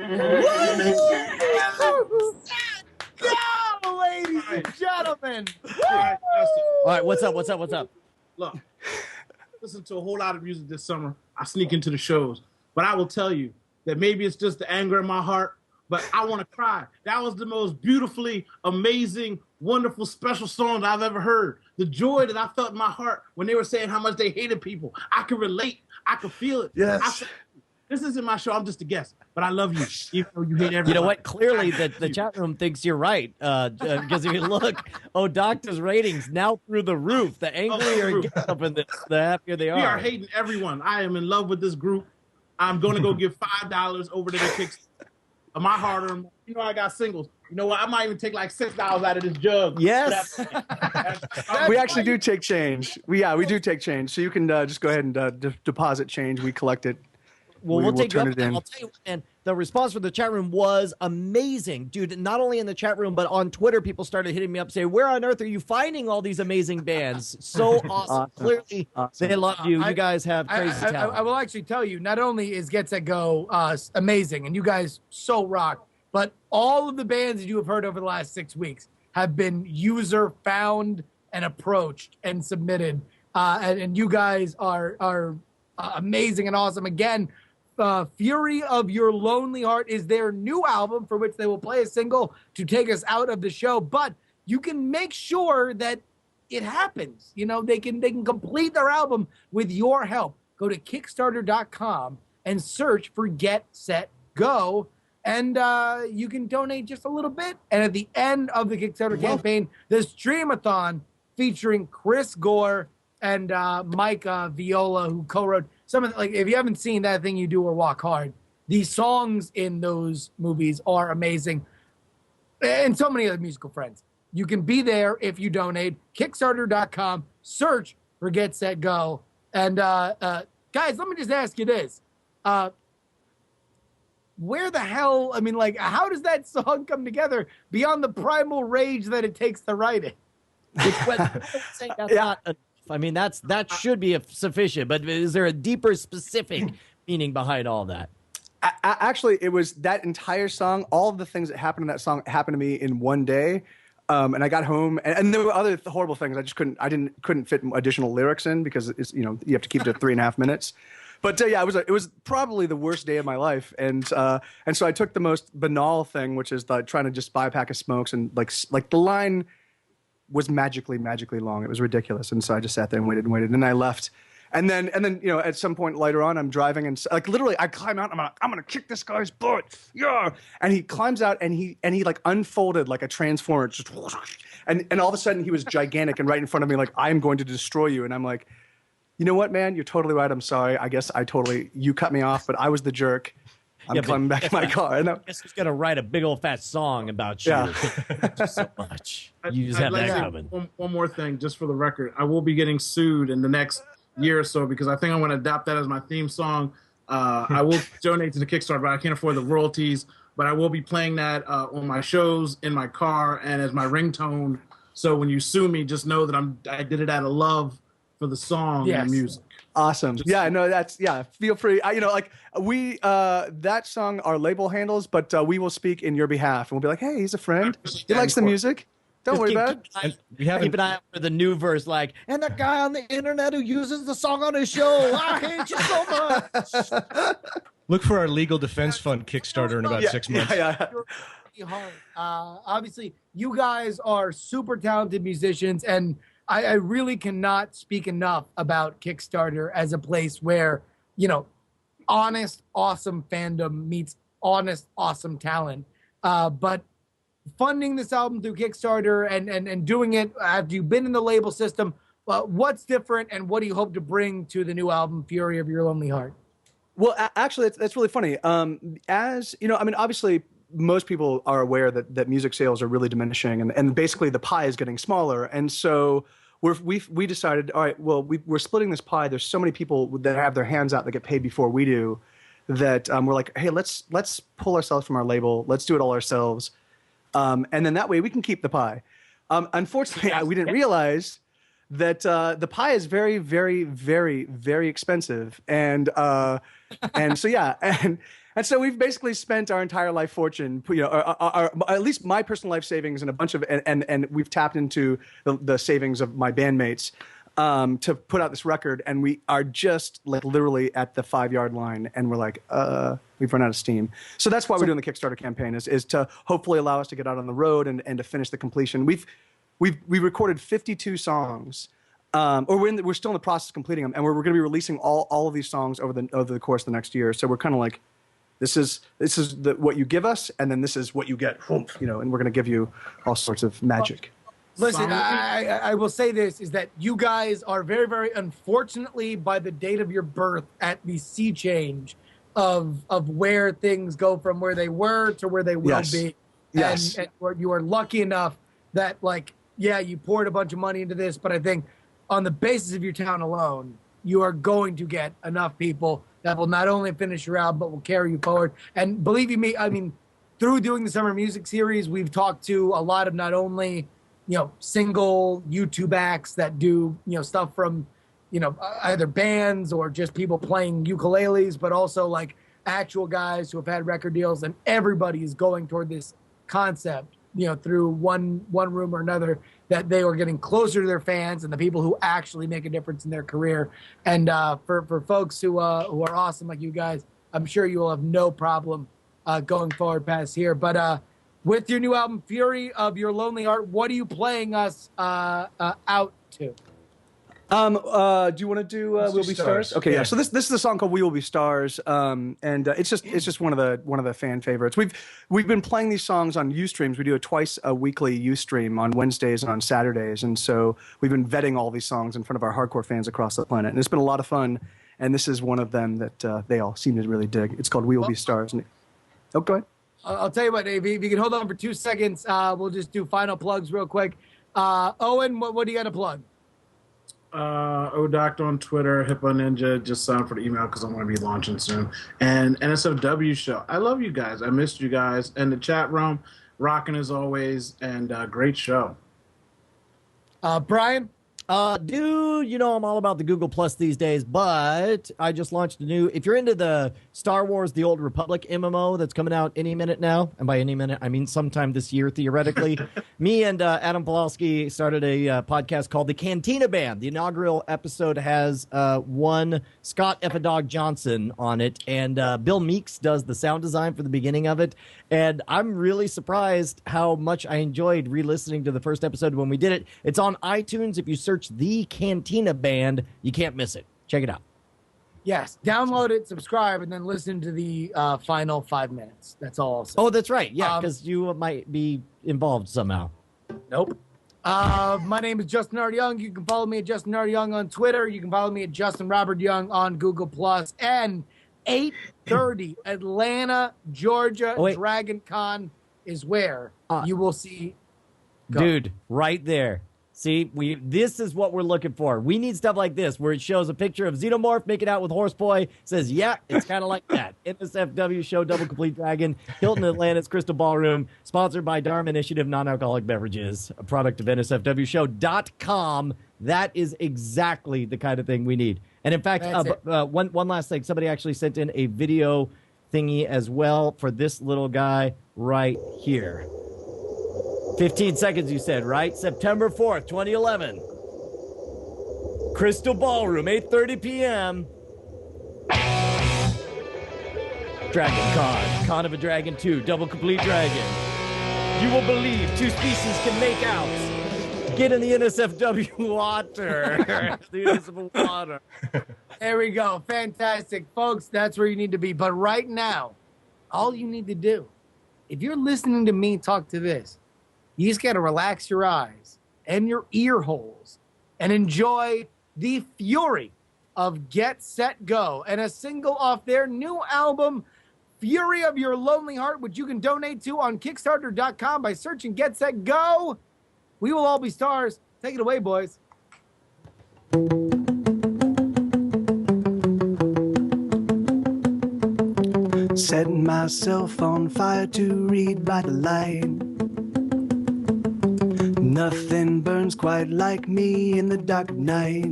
Go, ladies and gentlemen. All right, what's up? Look, listen to a whole lot of music this summer. I sneak into the shows, but I will tell you that maybe it's just the anger in my heart, but I want to cry. That was the most beautifully amazing, wonderful, special song that I've ever heard. The joy that I felt in my heart when they were saying how much they hated people. I could relate. I could feel it. Yes. This isn't my show. I'm just a guest, but I love you, even though you hate everybody. You know what? Clearly, the chat room thinks you're right. Because if you look, Doctor's ratings now through the roof. The angrier it gets up in this, the happier they are. We are hating everyone. I am in love with this group. I'm going to go give $5 over to the Kickstarter. My hard-earned. You know I got singles. You know what? I might even take like $6 out of this jug. Yes. We actually do take change. We do take change. So you can just go ahead and deposit change. We collect it. Well, we'll take turn it it in. I'll tell you, man, the response from the chat room was amazing. Dude, not only in the chat room, but on Twitter, people started hitting me up saying, where on earth are you finding all these amazing bands? So awesome. Clearly, they love you. You guys have crazy talent. I will actually tell you, not only is Get Set Go amazing, and you guys so rock, but all of the bands that you have heard over the last 6 weeks have been user found and approached and submitted. And you guys are amazing and awesome. Again, Fury of Your Lonely Heart is their new album for which they will play a single to take us out of the show. But you can make sure that it happens. You know, they can complete their album with your help. Go to Kickstarter.com and search for Get Set Go. And you can donate just a little bit. And at the end of the Kickstarter campaign, the Streamathon featuring Chris Gore and Mike Viola, who co-wrote some of the, like, if you haven't seen That Thing You Do or Walk Hard, the songs in those movies are amazing. And so many other musical friends. You can be there if you donate. Kickstarter.com, search for Get Set Go. And guys, let me just ask you this. Where the hell, I mean, like, how does that song come together beyond the primal rage that it takes to write it? That's not enough. I mean, that should be sufficient, but is there a deeper, specific meaning behind all that? Actually, it was that entire song. All of the things that happened in that song happened to me in one day. And I got home, and there were other horrible things. I just couldn't fit additional lyrics in because it's, you know, you have to keep it at 3.5 minutes. But yeah, it was probably the worst day of my life, and so I took the most banal thing, which is trying to just buy a pack of smokes, and like the line was magically long. It was ridiculous, and so I just sat there and waited, and then I left, and then you know, at some point later on, I'm driving, and like literally I climb out, and I'm gonna kick this guy's butt, yeah, and he climbs out, and he like unfolded like a transformer, just, and all of a sudden he was gigantic and right in front of me, like, I'm going to destroy you, and I'm like, you know what, man, you're totally right, I'm sorry, I guess you cut me off, but I was the jerk. I'm climbing back in my car. I guess he's going to write a big old fat song about you. Yeah. Thank you so much. You just have that coming. One more thing, just for the record. I will be getting sued in the next year or so because I think I'm going to adopt that as my theme song. I will donate to the Kickstarter, but I can't afford the royalties. But I will be playing that on my shows, in my car, and as my ringtone. So when you sue me, just know that I did it out of love for the song and the music. Awesome. Yeah, no, feel free. That song, our label handles, but we will speak in your behalf. And we'll be like, hey, he's a friend. He likes the music. Don't worry about it. Keep an eye out for the new verse, like, and the guy on the internet who uses the song on his show. I hate you so much. Look for our legal defense fund Kickstarter in about 6 months. Obviously, you guys are super talented musicians, and I really cannot speak enough about Kickstarter as a place where, you know, honest, awesome fandom meets honest, awesome talent. But funding this album through Kickstarter and doing it after you've been in the label system, what's different and what do you hope to bring to the new album, Fury of Your Lonely Heart? Well, actually, that's really funny. As you know, I mean, obviously, most people are aware that music sales are really diminishing, and basically the pie is getting smaller. And so we decided, all right, well, we're splitting this pie. There's so many people that have their hands out that get paid before we do that we're like, hey, let's pull ourselves from our label. Let's do it all ourselves. And then that way we can keep the pie. Unfortunately, we didn't realize that the pie is very, very, very, very expensive. And so, yeah. And so we've basically spent our entire life fortune, at least my personal life savings and a bunch of, and we've tapped into the savings of my bandmates to put out this record. And we are just like literally at the 5-yard line, and we're like, we've run out of steam. So that's why we're doing the Kickstarter campaign is to hopefully allow us to get out on the road and to finish the completion. We recorded 52 songs. Or we're still in the process of completing them, and we're going to be releasing all of these songs over the course of the next year. So we're kind of like, this is what you give us, and then this is what you get, and we're going to give you all sorts of magic. Listen, I will say this, is that you guys are very, very unfortunately by the date of your birth at the sea change of where things go from where they were to where they will be. Yes. And you are lucky enough that, like, yeah, you poured a bunch of money into this, but I think on the basis of your town alone, you are going to get enough people that will not only finish your album, but will carry you forward. And believe you me, I mean, through doing the Summer Music Series, we've talked to a lot of not only, single YouTube acts that do, stuff from, either bands or just people playing ukuleles, but also like actual guys who have had record deals, and everybody is going toward this concept, through one room or another, that they are getting closer to their fans and the people who actually make a difference in their career. And for folks who are awesome like you guys, I'm sure you will have no problem going forward past here. But with your new album, Fury of Your Lonely Heart, what are you playing us out to? Do you want to do "We'll Be Stars"? Okay, yeah. So this is a song called "We Will Be Stars," and it's just one of the fan favorites. We've been playing these songs on Ustreams. We do a twice a weekly Ustream on Wednesdays and on Saturdays, and so we've been vetting all these songs in front of our hardcore fans across the planet, and it's been a lot of fun. And this is one of them that they all seem to really dig. It's called "We Will Be Stars." Oh, go ahead. I'll tell you what, Dave. If you can hold on for 2 seconds, we'll just do final plugs real quick. Owen, what do you got to plug? ODoc on Twitter, Hippo Ninja, just sign up for the email because I'm going to be launching soon. And NSFW show. I love you guys. I missed you guys. And the chat room, rocking as always, and great show. Brian? Dude, I'm all about the Google Plus these days, but I just launched a new, if you're into the Star Wars The Old Republic MMO that's coming out any minute now, and by any minute, I mean sometime this year, theoretically, me and Adam Pawlowski started a podcast called The Cantina Band. The inaugural episode has one Scott Epidog Johnson on it, and Bill Meeks does the sound design for the beginning of it, and I'm really surprised how much I enjoyed re-listening to the first episode when we did it. It's on iTunes. If you search The Cantina Band, you can't miss it. Check it out. Yes, download it, subscribe, and then listen to the final 5 minutes. That's all I'll say. Oh, that's right. Yeah, because you might be involved somehow. Nope. My name is Justin R. Young. You can follow me at Justin R. Young on Twitter. You can follow me at Justin Robert Young on Google Plus. And 8:30 Atlanta, Georgia, Dragon Con is where you will see. Dude, right there. See, this is what we're looking for. We need stuff like this, where it shows a picture of Xenomorph making out with Horseboy, says, yeah, it's kind of like that. NSFW show, Double Complete Dragon, Hilton Atlantis, Crystal Ballroom, sponsored by Dharma Initiative Non-Alcoholic Beverages, a product of NSFWshow.com. That is exactly the kind of thing we need. And in fact, one last thing. Somebody actually sent in a video thingy as well for this little guy right here. 15 seconds, you said, right? September 4th, 2011. Crystal Ballroom, 8:30 p.m. Dragon Con, Con of a Dragon 2, Double Complete Dragon. You will believe two species can make out. Get in the NSFW water. The municipal water. There we go. Fantastic. Folks, that's where you need to be. But right now, all you need to do, if you're listening to me talk to this, you just got to relax your eyes and your ear holes and enjoy the fury of Get, Set, Go and a single off their new album, Fury of Your Lonely Heart, which you can donate to on Kickstarter.com by searching Get, Set, Go. We will all be stars. Take it away, boys. Setting myself on fire to read by the light. Nothing burns quite like me in the dark of night.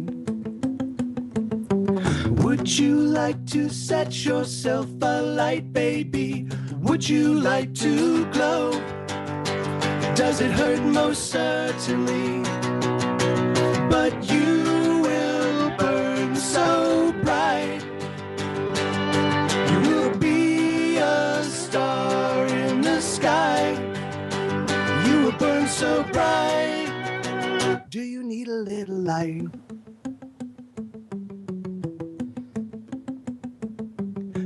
Would you like to set yourself alight, baby? Would you like to glow? Does it hurt? Most certainly. But you will burn so bright. You will be a star in the sky. You will burn so bright. Do you need a little light?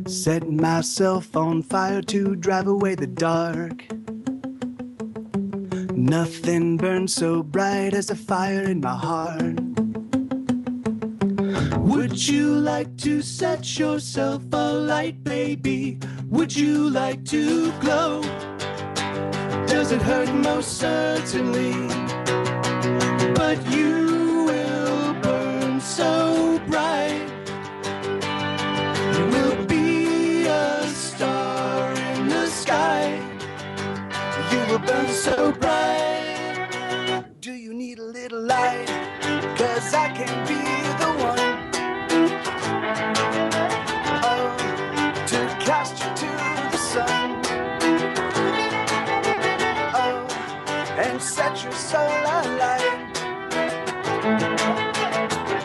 Set myself on fire to drive away the dark. Nothing burns so bright as a fire in my heart. Would you like to set yourself alight, baby? Would you like to glow? Does it hurt? Most certainly. But you will burn so bright. You will be a star in the sky. You will burn so bright. Do you need a little light? 'Cause I can be the one, oh, to cast you to the sun, oh, and set your soul alight,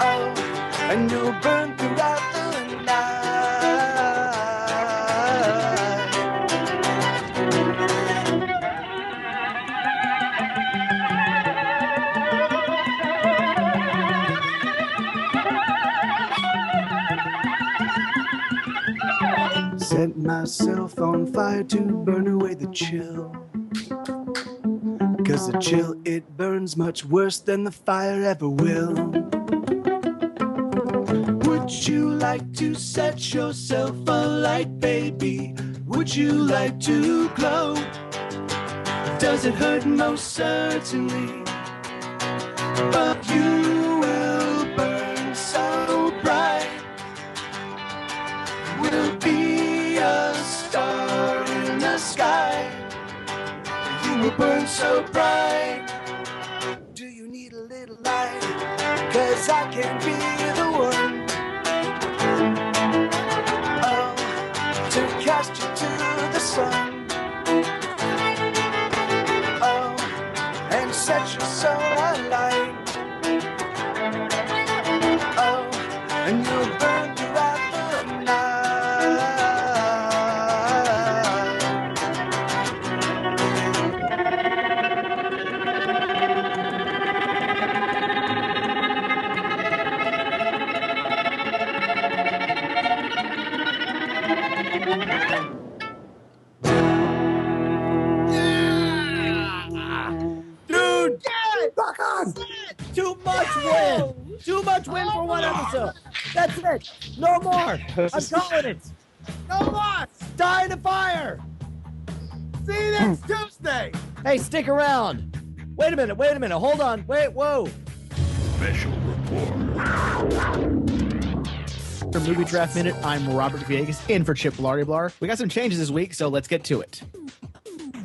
oh, and you'll burn throughout the night. Set myself on fire to burn away the chill. 'Cause the chill, it burns much worse than the fire ever will. Would you like to set yourself alight, baby? Would you like to glow? Does it hurt? Most certainly. But you will burn so bright. Will be a star in the sky. You will burn so bright. Do you need a little light? 'Cause I can be the one, oh, to cast you to the sun, oh, and set your soul alight, oh, and you'll burn throughout the night. Dude, Rock on! too much win. Too much win for one episode. That's it. No more. I'm calling it. No loss. Die in a fire. See you next Tuesday. Hey, stick around. Wait a minute. Hold on. Wait, whoa. Special report. For Movie Draft Minute, I'm Robert Villegas, in for Chip Blar. We got some changes this week, so let's get to it.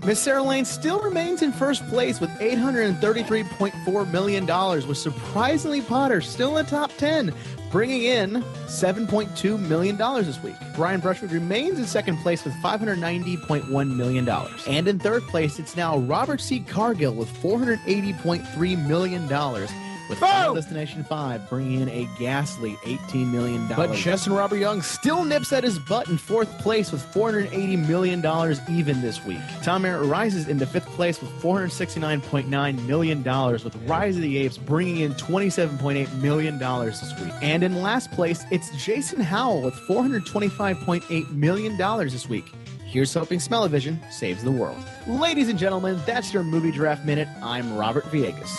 Miss Sarah Lane still remains in first place with $833.4 million, with Surprisingly Potter still in the top 10, bringing in $7.2 million this week. Brian Brushwood remains in second place with $590.1 million. And in third place, it's now Robert C. Cargill with $480.3 million. With Final Destination 5 bringing in a ghastly $18 million. But Justin Robert Young still nips at his butt in fourth place with $480 million even this week. Tom Merritt rises into fifth place with $469.9 million, with Rise of the Apes bringing in $27.8 million this week. And in last place, it's Jason Howell with $425.8 million this week. Here's hoping Smell-O-Vision saves the world. Ladies and gentlemen, that's your Movie Draft Minute. I'm Robert Villegas.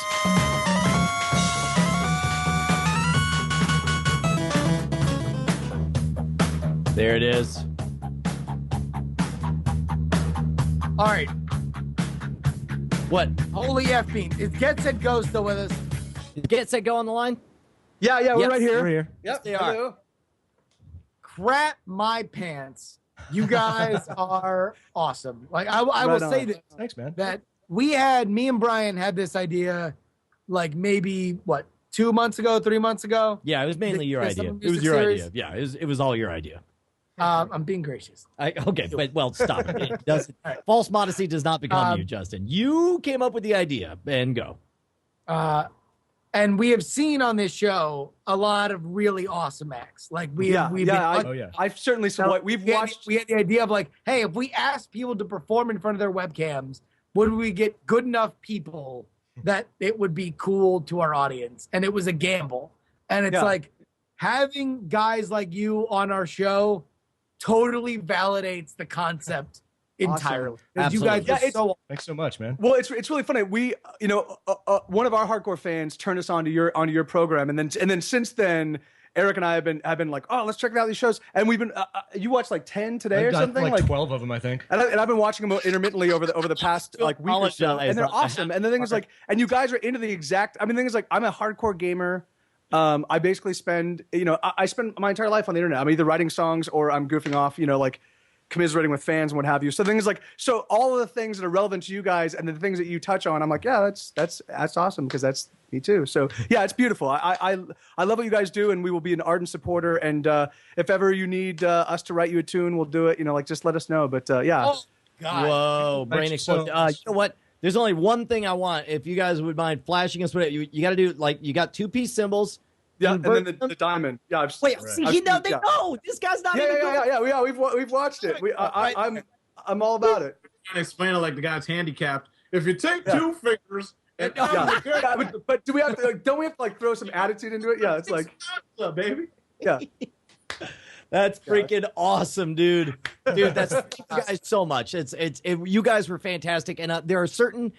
There it is. All right. What? Holy F bean. Is Get Set Go still with us? Get Set Go on the line? Yeah, we're Yes, right here. We're here. Yes, they are. Crap my pants. You guys are awesome. Like I will say that Thanks, man. me and Brian had this idea like maybe 2 months ago, 3 months ago. Yeah, it was mainly your The idea. Summer It was Music your Series. idea. Yeah, it was all your idea. I'm being gracious. Okay, but well, stop. It doesn't, false modesty does not become you, Justin. You came up with the idea, and go. And we have seen on this show a lot of really awesome acts. Like I've certainly seen what we've watched. We had the idea of like, hey, if we asked people to perform in front of their webcams, would we get good enough people that it would be cool to our audience? And it was a gamble. And it's like having guys like you on our show totally validates the concept entirely. You guys thanks so much, man. Well, it's really funny. We, one of our hardcore fans turned us onto your program, and then since then, Eric and I have been like, oh, let's check out these shows, and we've been. You watched like 10 today or something, like 12 of them, I think. And I've been watching them intermittently over the past like week or so, and they're awesome. And the thing is like, and you guys are into the exact. I mean, the thing is like, I'm a hardcore gamer. I basically spend, I spend my entire life on the internet. I'm either writing songs or I'm goofing off, like commiserating with fans and what have you. So the thing is like, so all of the things that are relevant to you guys and the things that you touch on, I'm like, yeah, that's awesome because that's me too. So yeah, it's beautiful. I love what you guys do, and we will be an ardent supporter. And if ever you need us to write you a tune, we'll do it. Like just let us know. But yeah. Oh God. Whoa, brain exploded. You know what? There's only one thing I want. If you guys would mind flashing us, what you got to do, like you got 2-piece cymbals. Yeah, and then the diamond. Yeah, They know. This guy's not even going. Yeah. We've watched it. I'm all about it. Trying to explain it like the guy's handicapped. If you take 2 fingers and but do we have to? Don't we have to like throw some attitude into it? Yeah, it's like, baby. Yeah. That's freaking awesome, dude. That's thank you guys so much. You guys were fantastic, and there are certain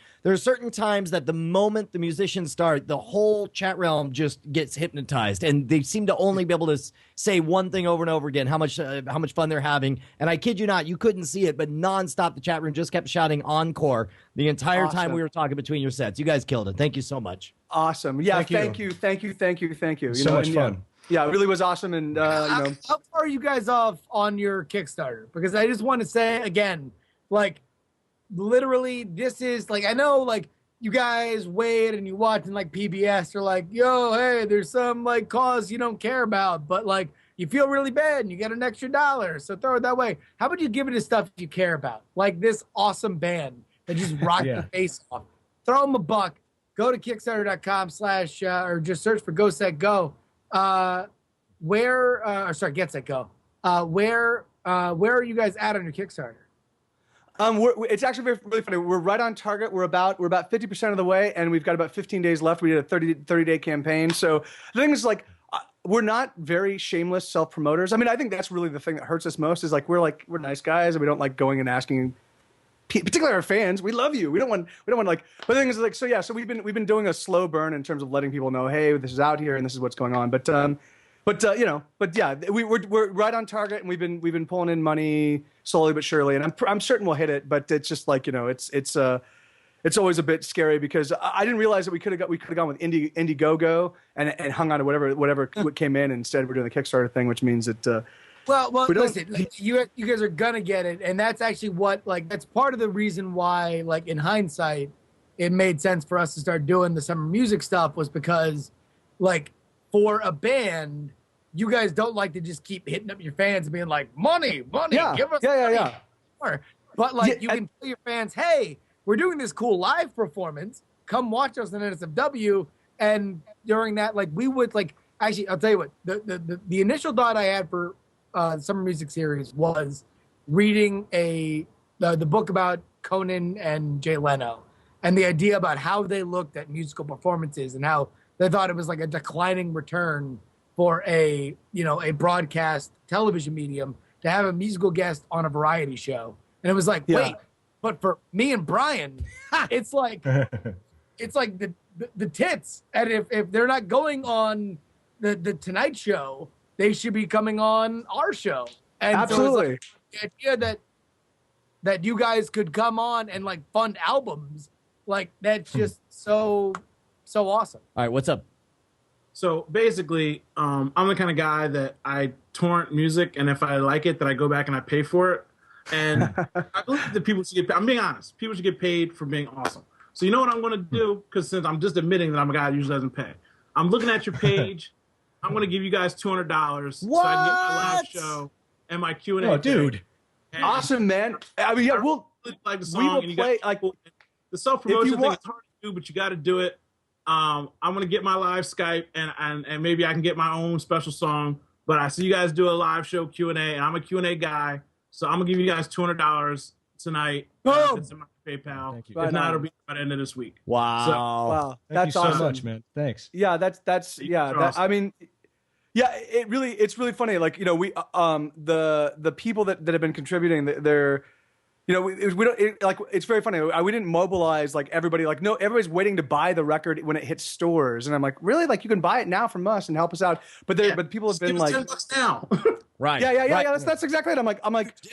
times that the moment the musicians start, the whole chat realm just gets hypnotized, and they seem to only be able to say one thing over and over again: how much fun they're having. And I kid you not, you couldn't see it, but nonstop the chat room just kept shouting "encore" the entire time we were talking between your sets. You guys killed it. Thank you so much. Awesome. Yeah. Thank you. So much fun. Yeah, it really was awesome. And how far are you guys off on your Kickstarter? Because I just want to say again, like, literally, this is like, I know, like, you guys wait and you watch and like PBS are like, yo, hey, there's some like cause you don't care about, but like you feel really bad and you get an extra $1, so throw it that way. How about you give it to stuff you care about, like this awesome band that just rocked the face off? Throw them $1. Go to Kickstarter.com/ or just search for Go Set Go. Get Set Go. Where are you guys at on your Kickstarter? It's actually really funny. We're right on target. We're about 50% of the way, and we've got about 15 days left. We did a 30-day campaign. So the thing is, like, we're not very shameless self-promoters. I mean, I think that's really the thing that hurts us most is like we're nice guys, and we don't like going and asking, particularly our fans. We love you. We don't want like. But the thing is, like, so we've been doing a slow burn in terms of letting people know, hey, this is out here and this is what's going on. But yeah, we're right on target, and we've been pulling in money slowly but surely, and I'm certain we'll hit it. But it's just like, it's always a bit scary because I didn't realize that we could have gone with Indiegogo and hung on to whatever came in. Instead, we're doing the Kickstarter thing, which means that. Well, listen, you guys are gonna get it, and that's actually that's part of the reason why, like, in hindsight, it made sense for us to start doing the summer music stuff was because, like, for a band, you guys don't like to just keep hitting up your fans and being like, money, give us money. But like, you can tell your fans, hey, we're doing this cool live performance. Come watch us on NSFW, and during that, like, we would actually, I'll tell you what, the initial thought I had for summer music series was reading the book about Conan and Jay Leno, and the idea about how they looked at musical performances and how they thought it was like a declining return for a broadcast television medium to have a musical guest on a variety show. And it was like, wait, but for me and Brian, it's like the tits. And if they're not going on the Tonight Show, they should be coming on our show. And absolutely. So the idea that you guys could come on and like fund albums, like that's just so awesome. All right, what's up? So basically, I'm the kind of guy that I torrent music, and if I like it, then I go back and I pay for it. And I believe that people should get paid. I'm being honest. People should get paid for being awesome. So you know what I'm going to do? Because since I'm just admitting that I'm a guy that usually doesn't pay, I'm looking at your page. I'm going to give you guys $200 so I can get my live show and my Q&A. Oh, dude. And Awesome, man. I mean, yeah, really like the song, we will and you play, got, the self-promotion thing want, is hard to do, but you got to do it. I'm going to get my live Skype, and maybe I can get my own special song. But I see you guys do a live show Q&A, and I'm a Q&A guy. So I'm going to give you guys $200 tonight. It's in my PayPal. Thank you. If not, it'll be by the end of this week. Wow. wow. Thank That's you so awesome. much, man. Thanks. Yeah, that's yeah. Awesome. I mean, yeah, it's really funny. Like, you know, we the people that have been contributing, they're, you know, we don't like, it's very funny. We didn't mobilize like everybody. Like, no, everybody's waiting to buy the record when it hits stores, and I'm like, really? Like, you can buy it now from us and help us out. But but people have been like, $10 now. Right. Yeah. That's exactly it. I'm like,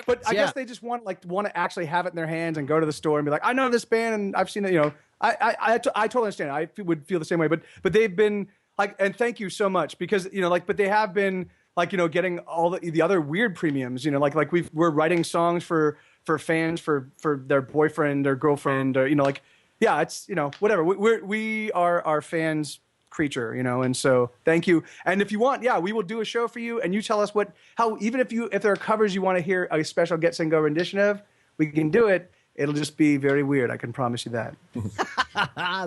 but I guess they just want to actually have it in their hands and go to the store and be like, I know this band and I've seen it. You know, I totally understand. I would feel the same way. But they've been like, and thank you so much, because, you know, like, but they have been like, you know, getting all the other weird premiums. You know, like we're writing songs for fans for their boyfriend or girlfriend, or, you know, like, yeah, it's, you know, whatever. We are our fans' creature, you know, and so thank you. And if you want, yeah, we will do a show for you, and you tell us how, even if there are covers you want to hear a special Get Set Go rendition of, we can do it. It'll just be very weird. I can promise you that.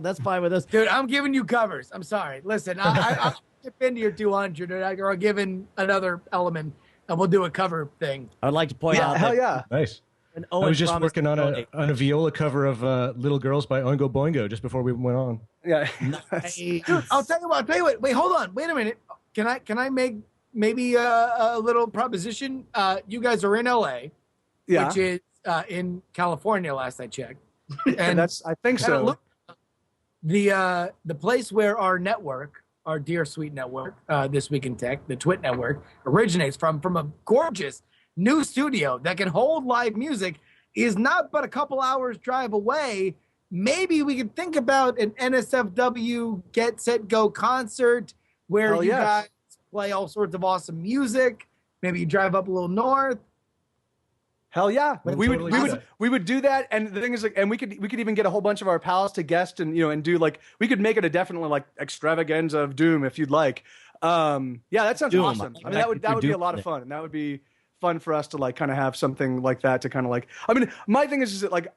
That's fine with us. Dude, I'm giving you covers. I'm sorry. Listen, I'll chip into your 200, or I'll give in another element, and we'll do a cover thing. I'd like to point out Hell that yeah. Nice. when I Owen was just promised working to on donate- a viola cover of Little Girls by Oingo Boingo just before we went on. Yeah. Dude, I'll tell you what. Wait, hold on. Wait a minute. Can I make maybe a little proposition? You guys are in LA, Yeah. which is in California, last I checked. And I think so. Look, the place where our network, our dear sweet network, This Week in Tech, the Twit network, originates from a gorgeous new studio that can hold live music, is not but a couple hours drive away. Maybe we could think about an NSFW Get Set Go concert where Hell you yes. guys play all sorts of awesome music. Maybe you drive up a little north. Hell yeah, Totally we would do that. And the thing is, like, and we could even get a whole bunch of our pals to guest, and, you know, and do, like, we could make it a definitely like extravaganza of Doom if you'd like. Yeah, that sounds Doom. awesome. I mean, that would be a lot of fun, and that would be fun for us to, like, kind of have something like that to kind of, like, I mean, my thing is that, like,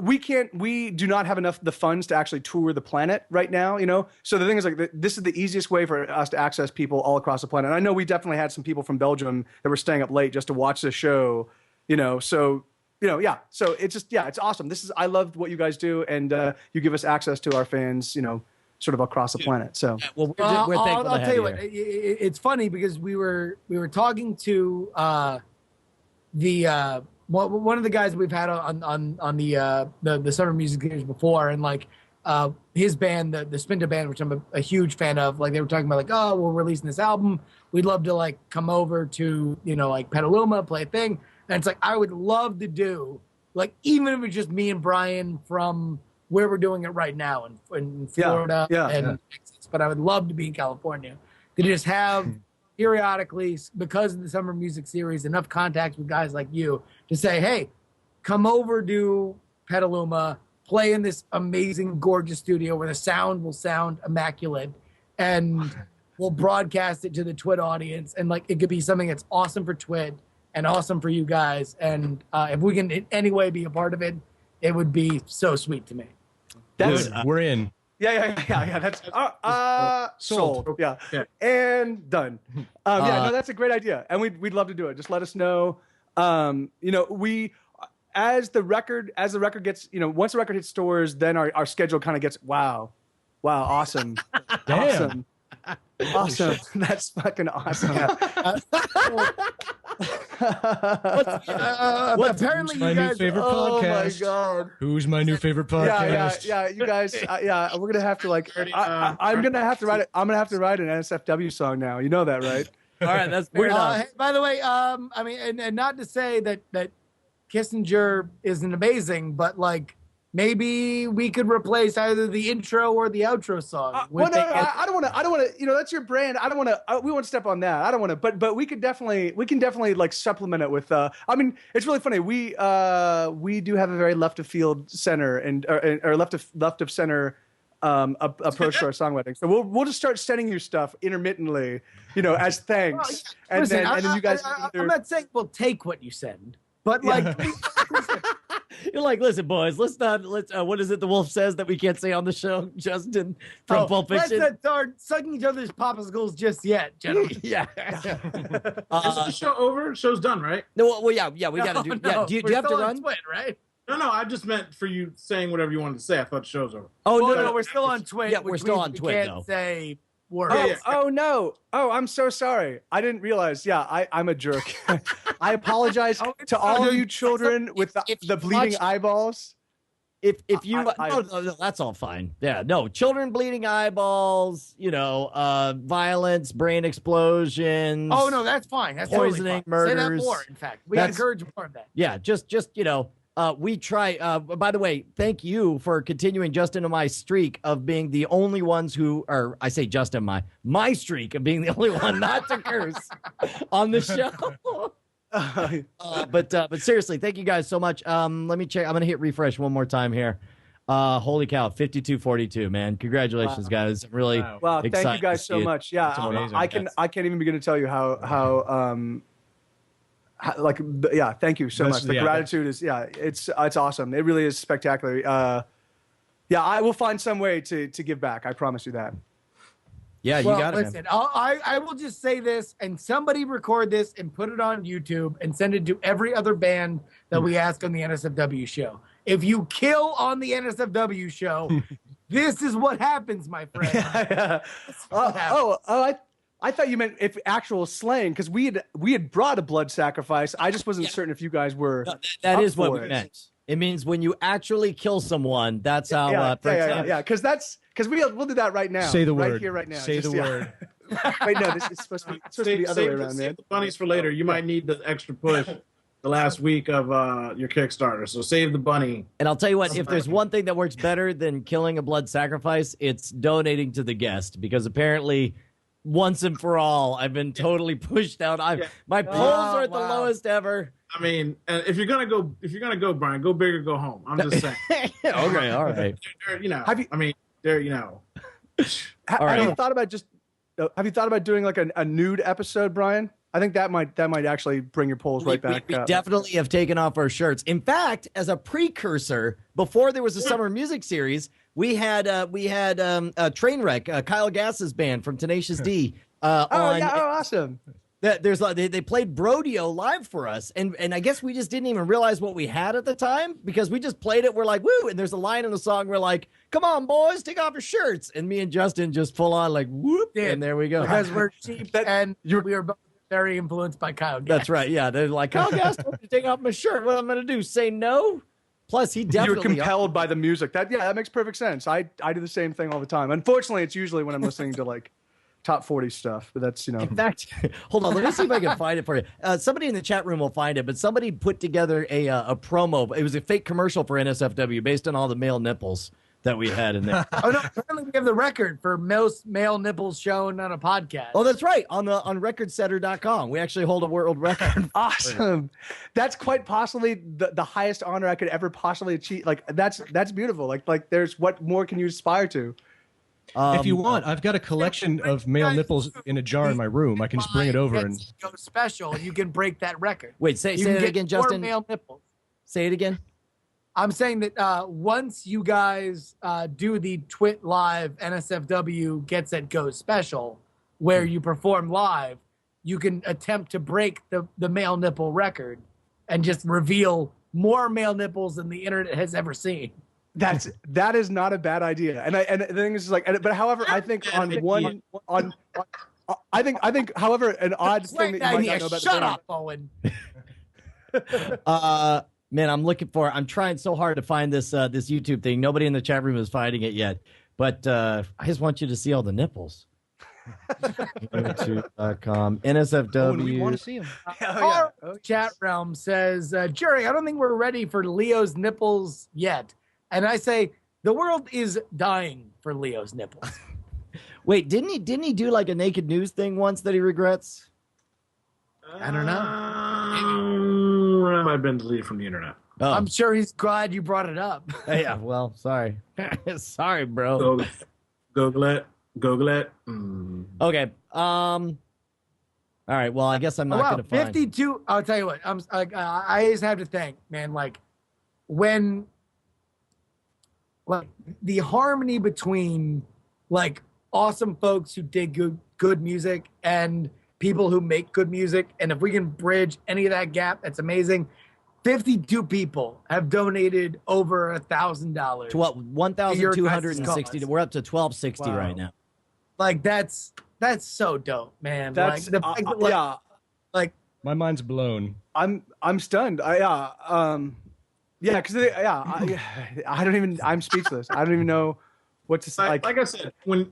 we do not have enough the funds to actually tour the planet right now, you know? So the thing is, like, this is the easiest way for us to access people all across the planet. And I know we definitely had some people from Belgium that were staying up late just to watch the show, you know? So, you know, yeah. So it's just, yeah, it's awesome. I love what you guys do, and you give us access to our fans, you know, sort of across the planet. So, Well, we're thankful I'll to tell you have what. here. It's funny because we were talking to one of the guys we've had on the summer music series before, and like his band, the Spinta band, which I'm a huge fan of. Like, they were talking about, like, oh, we're releasing this album. We'd love to, like, come over to, you know, like, Petaluma, play a thing. And it's like, I would love to do, like, even if it's just me and Brian from where we're doing it right now in Florida and Texas, but I would love to be in California, to just have periodically, because of the summer music series, enough contacts with guys like you to say, hey, come over to Petaluma, play in this amazing, gorgeous studio where the sound will sound immaculate, and we'll broadcast it to the Twit audience. And, like, it could be something that's awesome for Twit and awesome for you guys. And if we can in any way be a part of it, it would be so sweet to me. that's, We're in. yeah. That's sold. Yeah. And done. No, that's a great idea, and we'd love to do it. Just let us know. You know, as the record gets, you know, once the record hits stores, then our schedule kind of gets wow, awesome, Damn. awesome. That's fucking awesome. Apparently, my you new guys. favorite Oh my podcast? god. Who's my new favorite podcast? Yeah. You guys, we're gonna have to, like, I'm gonna have to write it. I'm gonna have to write an NSFW song now. You know that, right? All right, that's fair enough. Hey, by the way, I mean, and not to say that Kissinger isn't amazing, but, like, maybe we could replace either the intro or the outro song. Well, no, I don't want to. You know, that's your brand. I don't want to. We won't step on that. I don't want to. But we can definitely like supplement it with. I mean, it's really funny. We do have a very left of field center or left of center approach to our songwriting. So we'll just start sending you stuff intermittently, as thanks. Well, listen, and then you guys. I'm not saying we'll take what you send, but like, You're like, listen, boys, let's what is it the wolf says that we can't say on the show, Justin, from Pulp Fiction? Let's not start sucking each other's popsicles just yet, gentlemen. Yeah. Is the show over? Show's done, right? No, well, yeah, we got to do. Yeah, do you have to run? Twit, right? No, I just meant for you saying whatever you wanted to say. I thought the show's over. Oh no, we're still on Twit. Yeah, we're still on we Twit, can't though. say words. Oh no! Oh, I'm so sorry. I didn't realize. Yeah, I'm a jerk. I apologize to all of you children with the bleeding eyeballs. If you no, that's all fine. Yeah, no, children bleeding eyeballs, violence, brain explosions. Oh no, that's fine. That's poisoning, totally fine. Say that murders. more. In fact, we encourage more of that. Yeah, just we try. By the way, thank you for continuing Justin and my streak of being the only ones who, or I say Justin, my streak of being the only one not to curse on the show. But seriously, thank you guys so much. Let me check. I'm gonna hit refresh one more time here. Holy cow, 52-42, man! Congratulations, guys! I'm really excited. Thank you guys so much. Yeah, I can't even begin to tell you thank you so much. The gratitude is it's awesome. It really is spectacular. I will find some way to give back. I promise you that. Yeah, you got it. Listen, I will just say this, and somebody record this and put it on YouTube and send it to every other band that we ask on the NSFW show. If you kill on the NSFW show, this is what happens, my friend. I thought you meant if actual slaying, because we had brought a blood sacrifice. I just wasn't certain if you guys were. No, that is what we meant. It means when you actually kill someone. That's how. Yeah. Because we'll do that right now. Say the word. Right here, right now. Say the word. Wait, no, this is supposed to be the other way around, man. Save the bunnies for later. You might need the extra push the last week of your Kickstarter. So save the bunny. And I'll tell you what, if there's one thing that works better than killing a blood sacrifice, it's donating to the guest, because apparently once and for all, I've been totally pushed out. My polls are at the lowest ever. I mean, if you're gonna go, Brian, go big or go home. I'm just saying. Okay, all right. Have you thought about doing like a nude episode, Brian? I think that might actually bring your polls right back. We definitely have taken off our shirts. In fact, as a precursor, before there was a summer music series, we had a Trainwreck, Kyle Gass's band from Tenacious D. Awesome. They played Brodeo live for us, and I guess we just didn't even realize what we had at the time, because we just played it. We're like, woo, and there's a line in the song, we're like, come on, boys, take off your shirts, and me and Justin just full on like, whoop, and there we go. Because we're cheap and we are both very influenced by Kyle Gass. That's right, yeah. They're like, Kyle Gass told me to take off my shirt. What am I going to do, say no? Plus, he definitely... You're compelled by the music. That makes perfect sense. I do the same thing all the time. Unfortunately, it's usually when I'm listening to like top 40 stuff, but that's, In fact, hold on, let me see if I can find it for you. Somebody in the chat room will find it, but somebody put together a promo. It was a fake commercial for NSFW based on all the male nipples that we had in there. Oh no, apparently we have the record for most male nipples shown on a podcast. Oh, that's right. On recordsetter.com. We actually hold a world record. Awesome. That's quite possibly the highest honor I could ever possibly achieve. Like that's beautiful. Like there's, what more can you aspire to? If you want, I've got a collection of male nipples in a jar in my room. I can just bring it over and go special, and you can break that record. Wait, say it again, Justin. Male nipples. Say it again. I'm saying that once you guys do the Twit Live NSFW Get Set Go special, where you perform live, you can attempt to break the male nipple record and just reveal more male nipples than the internet has ever seen. That is not a bad idea, and the thing is like, but however, I think I think however an odd thing that you might not know about. Shut up, Owen. Man, I'm trying so hard to find this YouTube thing. Nobody in the chat room is finding it yet, but I just want you to see all the nipples. YouTube.com NSFW. We want to see them. Our chat realm says, Jerry, I don't think we're ready for Leo's nipples yet. And I say, the world is dying for Leo's nipples. Wait, didn't he do like a naked news thing once that he regrets? I don't know. That might have been deleted from the internet. Oh. I'm sure he's glad you brought it up. Yeah, well, sorry. Sorry, bro. Google it. Okay. All right. Well, I guess I'm not going to find 52. I'll tell you what. I just have to think, man. Like when, like the harmony between like awesome folks who dig good music and people who make good music, and if we can bridge any of that gap, that's amazing. 52 people have donated over $1,000 to what 1,260. We're up to 1,260 Wow. right now. Like that's so dope, man. That's like the fact that, like, yeah. like My mind's blown. I'm stunned. Because I don't even. I'm speechless. I don't even know what to say. Like I said, when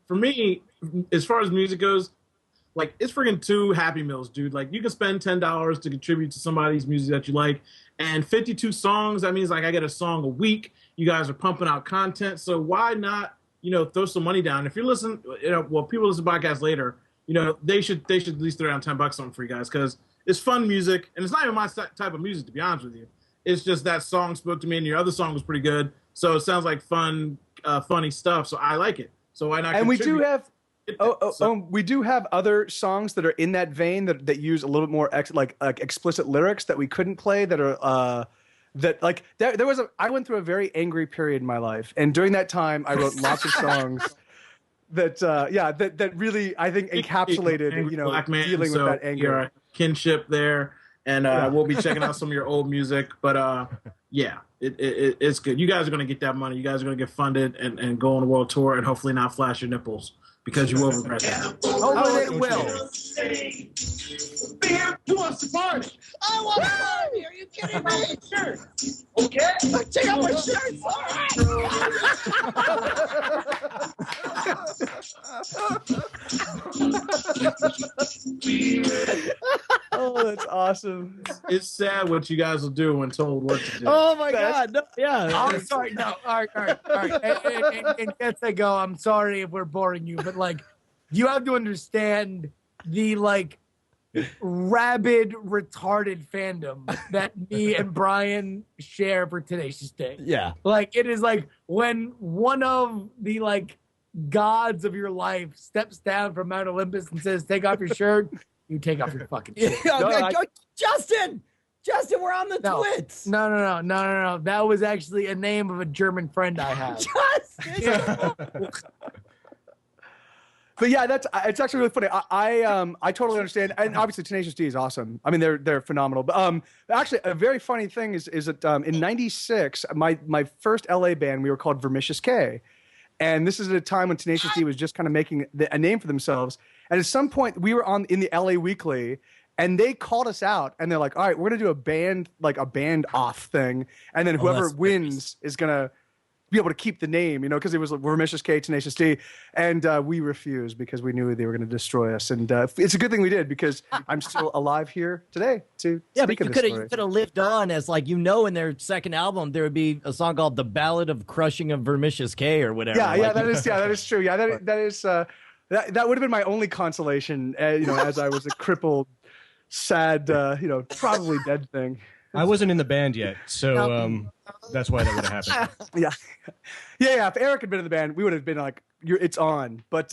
for me, as far as music goes, like it's freaking 2 Happy Meals, dude. Like you can spend $10 to contribute to somebody's music that you like, and 52 songs. That means like I get a song a week. You guys are pumping out content, so why not? Throw some money down. If you're listening, people listen to podcasts later. They should at least throw down $10 something for you guys because it's fun music, and it's not even my type of music, to be honest with you. It's just that song spoke to me, and your other song was pretty good, so it sounds like fun, funny stuff. So I like it. So why not? And we do have. So- We do have other songs that are in that vein that use a little bit more like explicit lyrics that we couldn't play that are there was I went through a very angry period in my life, and during that time I wrote lots of songs that really I think encapsulated Black man, dealing with that anger. Your kinship there, and we'll be checking out some of your old music. But it's good. You guys are gonna get that money. You guys are gonna get funded and go on a world tour, and hopefully not flash your nipples. Because you will regret that. oh, it will. Who wants to party? I want to party. Are you kidding me? Sure. Okay. Take out my shirt. Oh, that's awesome. It's sad what you guys will do when told what to do. Oh my God! No, yeah. I'm sorry. No. All right. And yes, I go. I'm sorry if we're boring you, but like, you have to understand the like rabid, retarded fandom that me and Brian share for Tenacious D. Yeah. Like, it is like when one of the like gods of your life steps down from Mount Olympus and says, "Take off your shirt." You take off your fucking shirt. Justin, we're on the twits. No. That was actually a name of a German friend I have. Justin. But yeah, it's actually really funny. I totally understand, and obviously Tenacious D is awesome. I mean, they're phenomenal. But actually, a very funny thing is that in '96, my first LA band, we were called Vermicious K, and this is at a time when Tenacious D was just kind of making a name for themselves. And at some point, we were in the LA Weekly, and they called us out, and they're like, "All right, we're gonna do a band off thing, and then whoever wins is gonna be able to keep the name, because it was like Vermicious K, Tenacious D," and we refused because we knew they were going to destroy us. And it's a good thing we did because I'm still alive here today to speak of this story. You could have lived on as in their second album there would be a song called "The Ballad of Crushing of Vermicious K" or whatever. That is true. Yeah, that is that would have been my only consolation, as I was a crippled, sad, probably dead thing. I wasn't in the band yet, so that's why that would have happened. Yeah. If Eric had been in the band, we would have been like, "It's on." But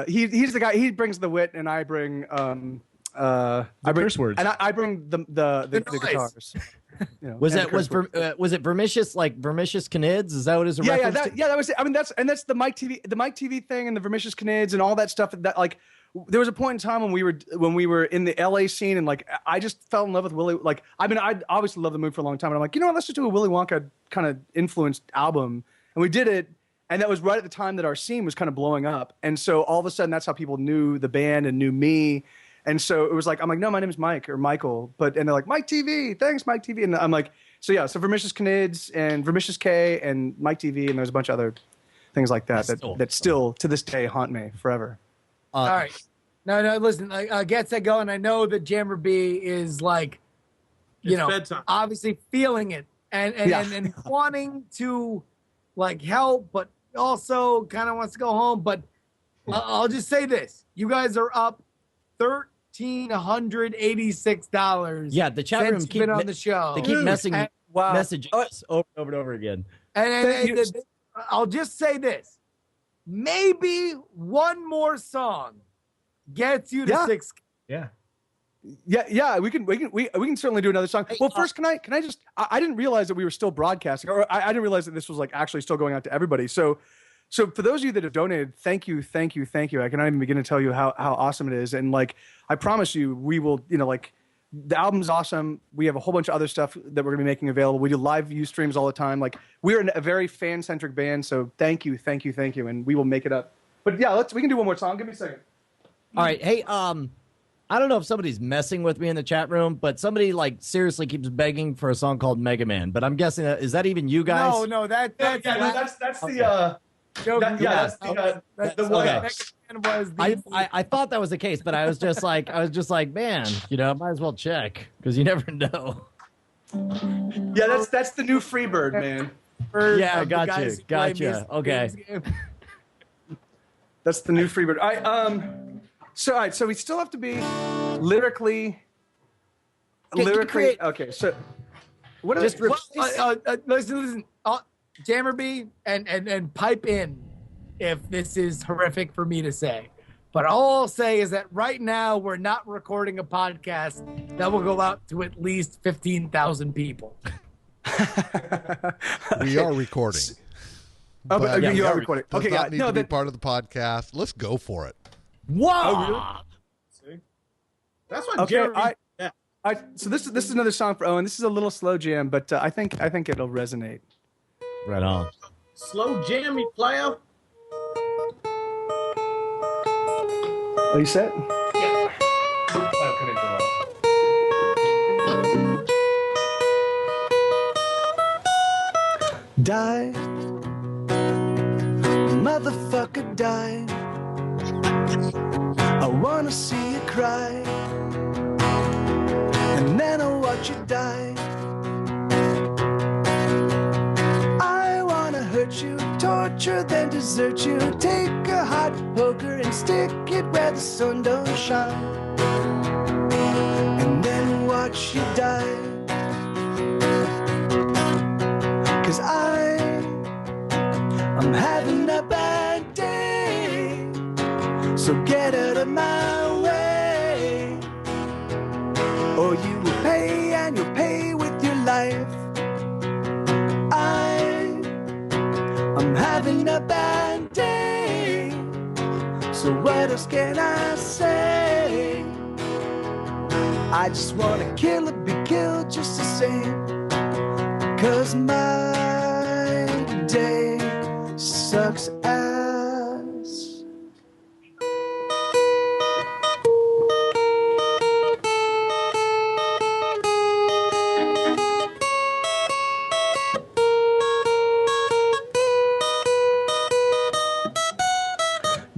he's the guy. He brings the wit, and I bring curse words, and I bring the guitars. Was it Vermicious, like Vermicious Canids? Is that what it's a reference to? That was it. I mean, that's the Mike TV thing, and the Vermicious Canids, and all that stuff. That like, there was a point in time when we were in the LA scene, and like I just fell in love with Willy. Like, I mean, I obviously loved the movie for a long time, and I'm like, let's just do a Willy Wonka kind of influenced album, and we did it. And that was right at the time that our scene was kind of blowing up, and so all of a sudden, that's how people knew the band and knew me. And so it was like, I'm like, no, my name is Mike or Michael. And they're like, Mike TV, thanks, Mike TV. And I'm like, so Vermicious Canids and Vermicious K and Mike TV, and there's a bunch of other things like that that still to this day haunt me forever. All right. No, listen, Get Set Go, and I know that Jammer B is like, bedtime. Obviously feeling it and wanting to like help, but also kind of wants to go home. But I'll just say this. You guys are up 13 $1,486. Yeah, the chat room since keep been on the show. They keep messaging Wow. us over and over again. And I'll just say this: maybe one more song gets you to 6K. Yeah. Yeah, we can certainly do another song. Well, first, can I just? I didn't realize that we were still broadcasting, or I didn't realize that this was like actually still going out to everybody. So for those of you that have donated, thank you. I cannot even begin to tell you how awesome it is, and like I promise you, we will. like the album's awesome. We have a whole bunch of other stuff that we're gonna be making available. We do live view streams all the time. Like we're a very fan centric band, so thank you, and we will make it up. But yeah, we can do one more song. Give me a second. All right, hey, I don't know if somebody's messing with me in the chat room, but somebody like seriously keeps begging for a song called Mega Man. But I'm guessing is that even you guys? No, that's that's the okay. I thought that was the case, but I was just like, man, might as well check because you never know. Yeah, that's the new Freebird, man. Yeah, gotcha. Okay. That's the new Freebird. So we still have to be lyrically. Okay, so what? Just listen. Jammer B and pipe in if this is horrific for me to say. But all I'll say is that right now we're not recording a podcast that will go out to at least 15,000 people. We are recording. You are recording. Okay, not need to be part of the podcast. Let's go for it. Wow. Oh, really? See? That's what Jeremy. So this is another song for Owen. This is a little slow jam, but I think it'll resonate. Right on. Slow jammy player. Are you set? Yeah. Die, motherfucker, die. I wanna see you cry, and then I watch you die. I wanna hurt you, torture, then desert you. Take a hot poker and stick it where the sun don't shine, and then watch you die. 'Cause I'm having a bad day, so get out of my way, or you will pay, and you'll pay with your life. I'm having a bad day, so what else can I say? I just wanna kill or be killed just the same, 'cause my day sucks ass.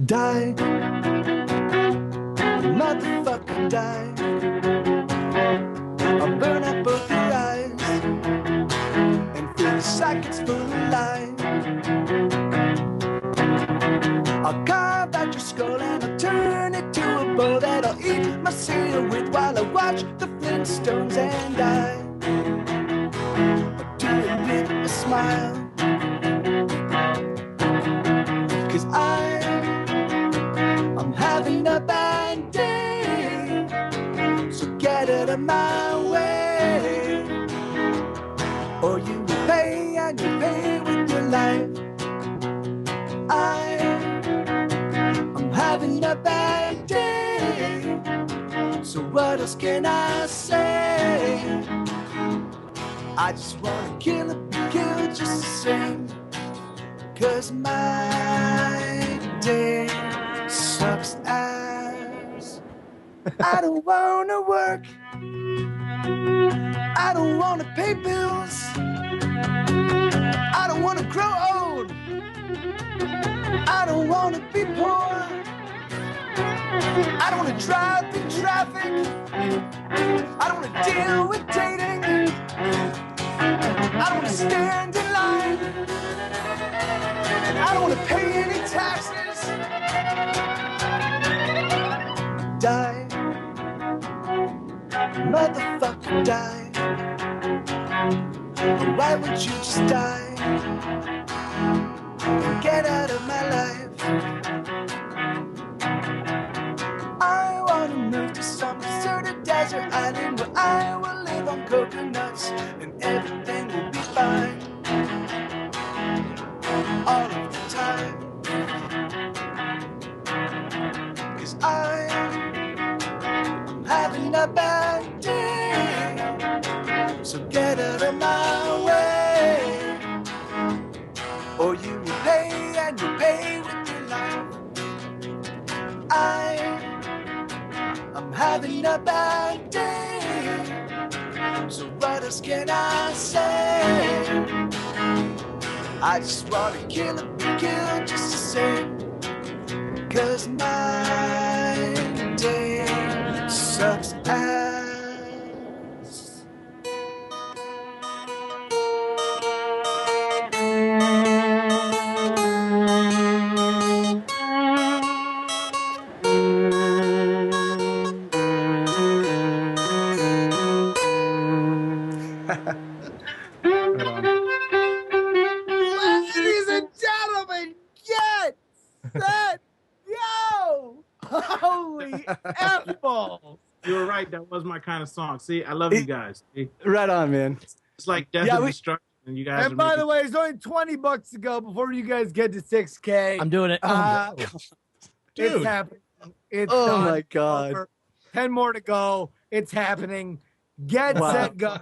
Die, motherfucker, die. I'll burn up both your eyes and fill the sockets full of lies. I'll carve out your skull and I'll turn it to a bowl that I'll eat my cereal with while I watch the Flintstones and die. I'll do it with a smile, 'cause I'm having a bad day, so get out of my way, or you will pay, and you pay with your life. I'm having a bad day, so what else can I say? I just wanna kill or be killed just the same, 'cause my day sucks ass. I don't wanna work, I don't wanna pay bills, I don't wanna grow old, I don't wanna be poor, I don't wanna drive through traffic, I don't wanna deal with dating, I don't wanna stand in line, I don't wanna pay any taxes. Die, die? Or why would you just die and get out of my life? I wanna move to some deserted desert island where I will live on coconuts and everything will be fine all of the time. 'Cause I'm having a bad day, so get out of my way, or you will pay, and you'll pay with your life. I'm having a bad day, so what else can I say? I just wanna kill and be killed just to say, 'cause my day sucks ass. Ladies and gentlemen, get set, go! Holy F-balls! You were right. That was my kind of song. See, I love you guys. See? Right on, man. It's like death and destruction, and you guys. And by the way, it's only $20 to go before you guys get to 6K. I'm doing it. It's Dude. happening. It's Oh done. my God. Over. 10 more to go. It's happening. Get Wow. set, go.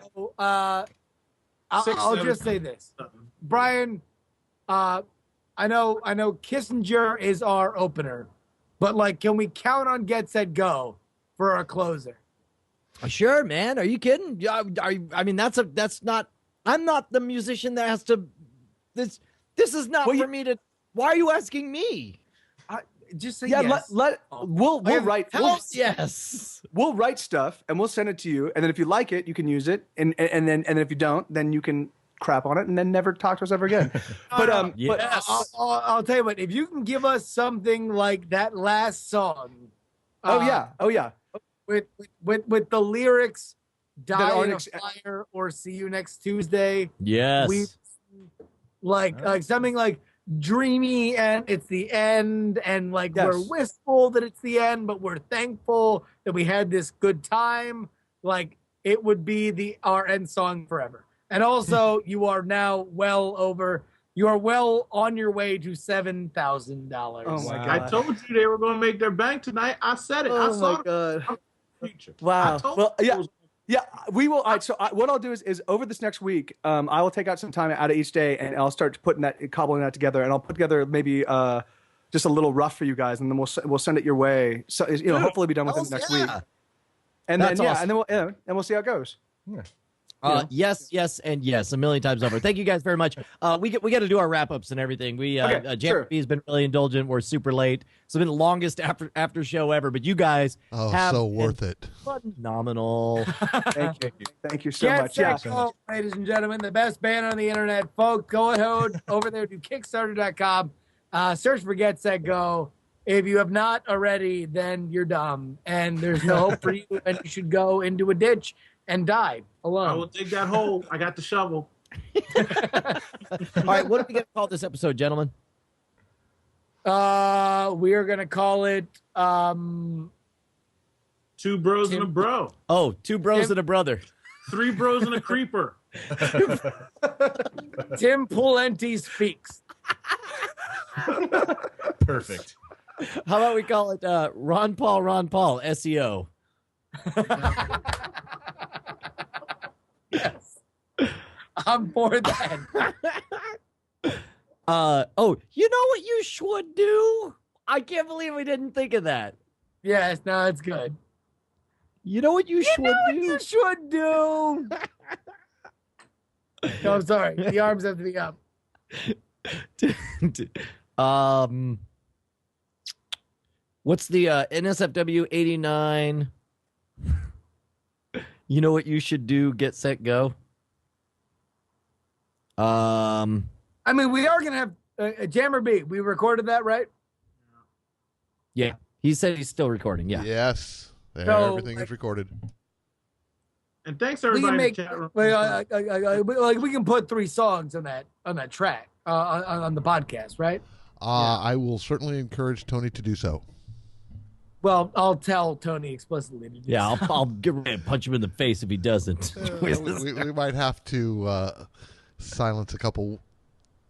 I'll just say this, Brian. I know Kissinger is our opener, but like, can we count on Get Set Go for our closer? Sure, man. Are you kidding? I mean, that's not. I'm not the musician that has to. This is not for me to. Why are you asking me? Just say Yeah, yes. we'll write. Yes. We'll write stuff and we'll send it to you, and then if you like it, you can use it, and then if you don't, then you can crap on it and then never talk to us ever again. But Yes. I'll tell you what. If you can give us something like that last song. Oh yeah. With the lyrics, That "Die in aren't a fire" or "See you next Tuesday." Yes. We like something like dreamy and it's the end, and like we're wistful that it's the end, but we're thankful that we had this good time. Like it would be our end song forever. And also, you are now you are well on your way to $7,000. Oh my God. I told you they were going to make their bank tonight. I said it. I Oh saw my God. future. Wow. Well, yeah. you. Yeah, we will. All right, so what I'll do is over this next week, I will take out some time out of each day, and I'll start cobbling that together, and I'll put together maybe just a little rough for you guys, and then we'll send it your way. So hopefully be done within the next week. And That's then awesome. and then we'll see how it goes. Yeah. Yes, and yes, a million times over. Thank you guys very much. We got to do our wrap ups and everything. Jamie has been really indulgent. We're super late. It's been the longest after show ever. But you guys have so been worth it. phenomenal. Thank you so much. Set, Go, ladies and gentlemen, the best band on the internet, folks. Go ahead over there to Kickstarter.com. Search for Get Set Go. If you have not already, then you're dumb, and there's no hope for you, and you should go into a ditch and die alone. I will dig that hole. I got the shovel. All right, what are we going to call this episode, gentlemen? We are going to call it Two bros and a bro. Oh, two bros and a brother. Three bros and a creeper. Tim Pawlenty Speaks. Perfect. How about we call it Ron Paul, SEO? Yes. I'm for that. You know what you should do? I can't believe we didn't think of that. Yes, no, it's good. You know what you should do? You should do. No, I'm sorry. The arms have to be up. What's the NSFW 89? You know what you should do? Get set go. I mean, we are gonna have a Jammer B. We recorded that, right? Yeah, he said he's still recording. Yeah. Yes. There, So, everything is recorded. And thanks We everybody can in the chat room. we can put 3 songs on that track on the podcast, right? I will certainly encourage Tony to do so. Well, I'll tell Tony explicitly to do Yeah, so. I'll get ready to punch him in the face if he doesn't. We might have to silence a couple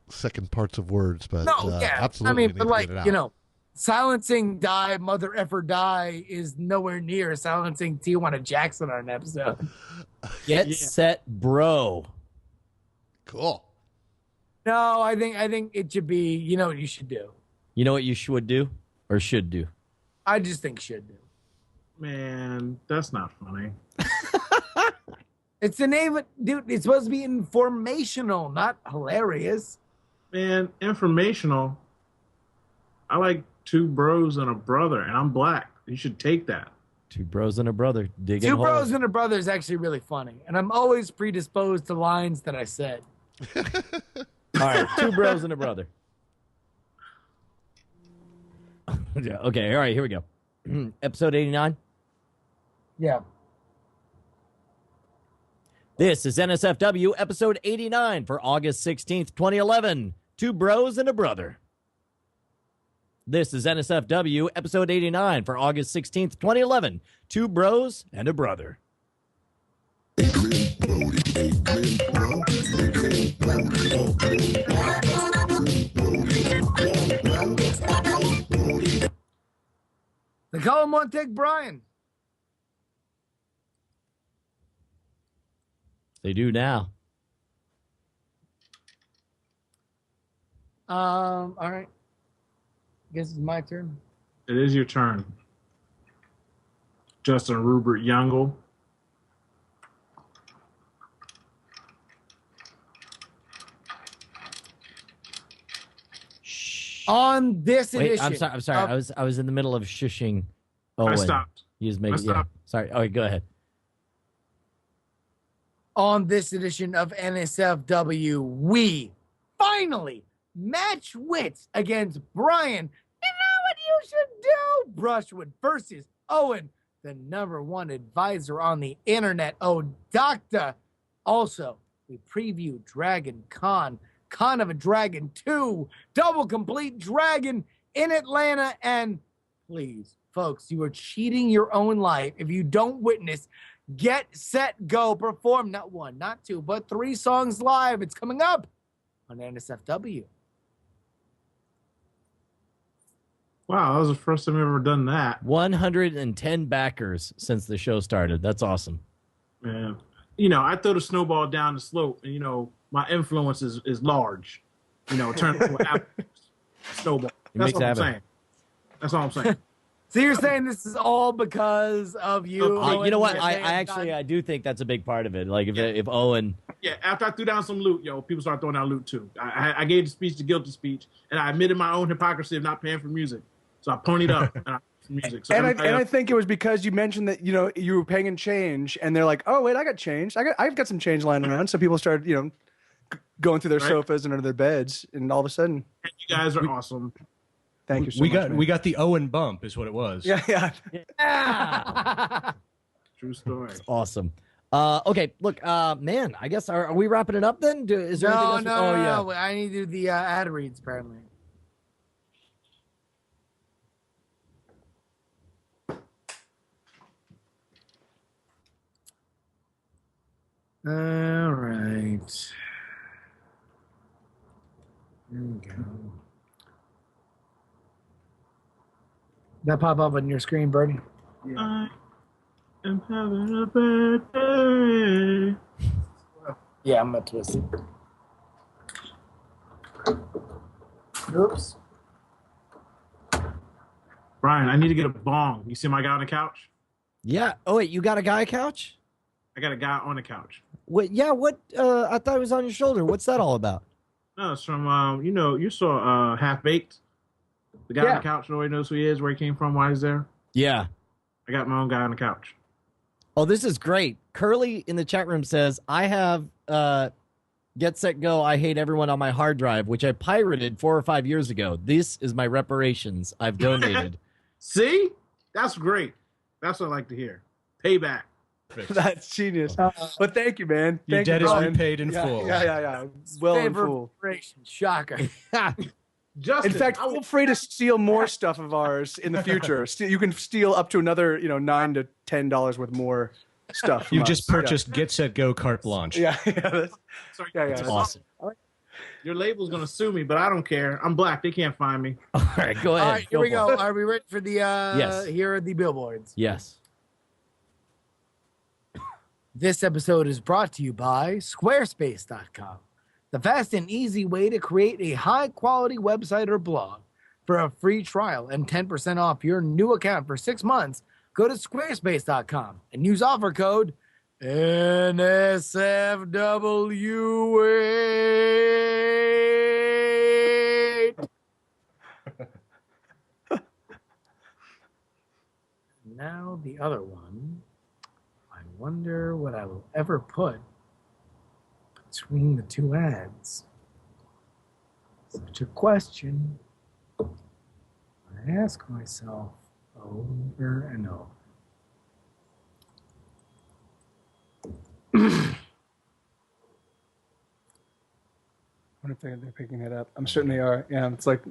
second parts of words, but absolutely. I mean, need but to like, get it out. you know, silencing Die Mother Effer Die is nowhere near silencing Tijuana Jackson on an episode. Get set, bro. Cool. No, I think it should be, you know what you should do. You know what you should do or should do? I just think should do. Man, that's not funny. It's the name of, dude, it's supposed to be informational, not hilarious. Man, informational. I like 2 bros and a brother, and I'm black. You should take that. 2 bros and a brother. Digging 2 hole. bros and a brother is actually really funny. And I'm always predisposed to lines that I said. All right, 2 bros and a brother. Yeah, okay, all right, here we go. Episode 89. Yeah. This is NSFW episode 89 for August 16th, 2011. 2 bros and a brother. This is NSFW episode 89 for August 16th, 2011. 2 bros and a brother. They call him One Take Brian. They do now. All right. Guess it's my turn. It is your turn. Justin Rupert Youngle. On this Wait, edition. I'm sorry. I was in the middle of shushing Owen. I stopped. He was making, I stopped. Sorry. Okay, go ahead. On this edition of NSFW, we finally match wits against Brian. You know what you should do? Brushwood versus Owen, the #1 advisor on the internet. Oh, doctor. Also, we preview Dragon Con of a Dragon 2, Double Complete Dragon in Atlanta. And please, folks, you are cheating your own life if you don't witness Get Set Go perform not 1, not 2, but 3 songs live. It's coming up on NSFW. Wow, that was the first time I've ever done that. 110 backers since the show started. That's awesome. Man, you know, I throw the snowball down the slope, and you know, my influence is large. You know, turn into an snowball. That's what I'm saying. That's all I'm saying. So you're saying this is all because of you? You know what? I do think that's a big part of it. Like if Owen. Yeah, after I threw down some loot, people started throwing down loot too. I gave the speech, the guilty speech, and I admitted my own hypocrisy of not paying for music. So I ponied up and I paid for music. So I think it was because you mentioned that you were paying in change, and they're like, oh wait, I got change. I've got some change lying around. So people started going through their sofas and under their beds, and all of a sudden, you guys are awesome. Thank you so much. We got the Owen bump, is what it was. Yeah. True story. That's awesome. Okay, look, man, I guess are we wrapping it up then? Is there anything else? No. I need to do the ad reads apparently. All right. There we go. That pop up on your screen, Bernie? Yeah. I am having a bad day. Yeah, I'm gonna twist it. Oops. Brian, I need to get a bong. You see my guy on the couch? Yeah. Oh wait, you got a guy couch? I got a guy on the couch. What? Yeah. What? I thought it was on your shoulder. What's that all about? No, it's from you saw Half Baked. The guy on the couch, nobody knows who he is, where he came from, why he's there. Yeah. I got my own guy on the couch. Oh, this is great. Curly in the chat room says, I have Get Set Go, I Hate Everyone on my hard drive, which I pirated 4 or 5 years ago. This is my reparations. I've donated. See? That's great. That's what I like to hear. Payback. That's genius. But thank you, man. Your Thank debt you, is Brian. repaid in Yeah, full. Yeah. Well in Favor full. operation. Shocker. Justin, In fact, feel free to steal more stuff of ours in the future. You can steal up to another, $9 to $10 worth more stuff. From You've us. just purchased Get Set Go carte blanche. Yeah. That's That's awesome. your label's gonna sue me, but I don't care. I'm black. They can't find me. All right, go ahead. All right, here we go. Are we ready for the Yes. Here are the billboards. Yes. This episode is brought to you by Squarespace.com, the fast and easy way to create a high-quality website or blog. For a free trial and 10% off your new account for 6 months, go to Squarespace.com and use offer code NSFW8. Now the other one. I wonder what I will ever put between the two ads. Such a question I ask myself over and over. I wonder if they're picking it up. I'm certain they are. Yeah, it's like.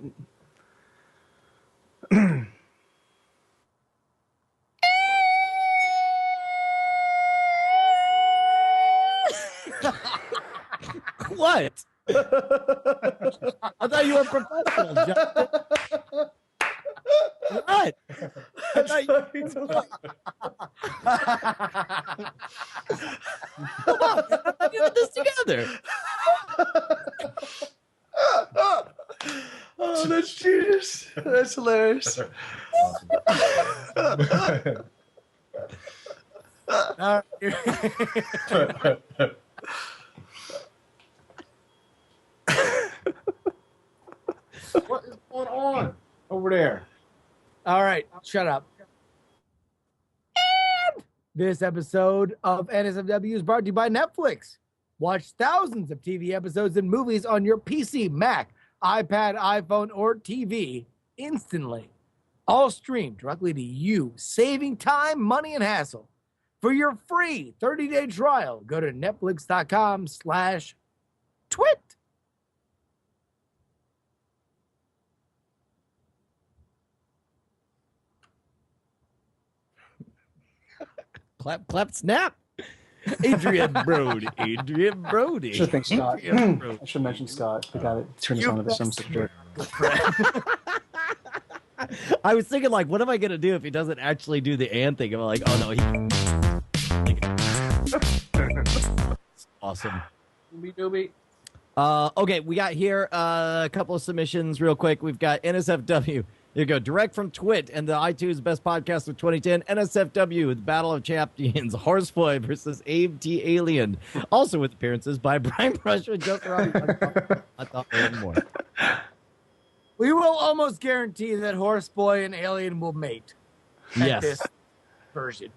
What? I thought you were professional, Justin. What? I thought you Come on, man. I thought you did this together. Oh, that's genius. That's hilarious. What is going on over there? All right, shut up. And this episode of NSFW is brought to you by Netflix. Watch thousands of TV episodes and movies on your PC, Mac, iPad, iPhone, or TV instantly. All streamed directly to you, saving time, money, and hassle. For your free 30-day trial, go to netflix.com/twit. Clap, clap, snap. Adrian Brody. Adrian Brody. Should think Scott. Adrian Brody. I should mention Scott. I got it. Turn this on to the some subject. I was thinking, like, what am I going to do if he doesn't actually do the and thing? I'm like, oh, no. Awesome. Doobie. Okay, we got here a couple of submissions real quick. We've got NSFW. There you go. Direct from Twit and the iTunes Best Podcast of 2010. NSFW, the Battle of Champions. Horseboy versus Abe T. Alien. Also with appearances by Brian Brush and Joker. I thought we had more. We will almost guarantee that Horseboy and Alien will mate at Yes. this version.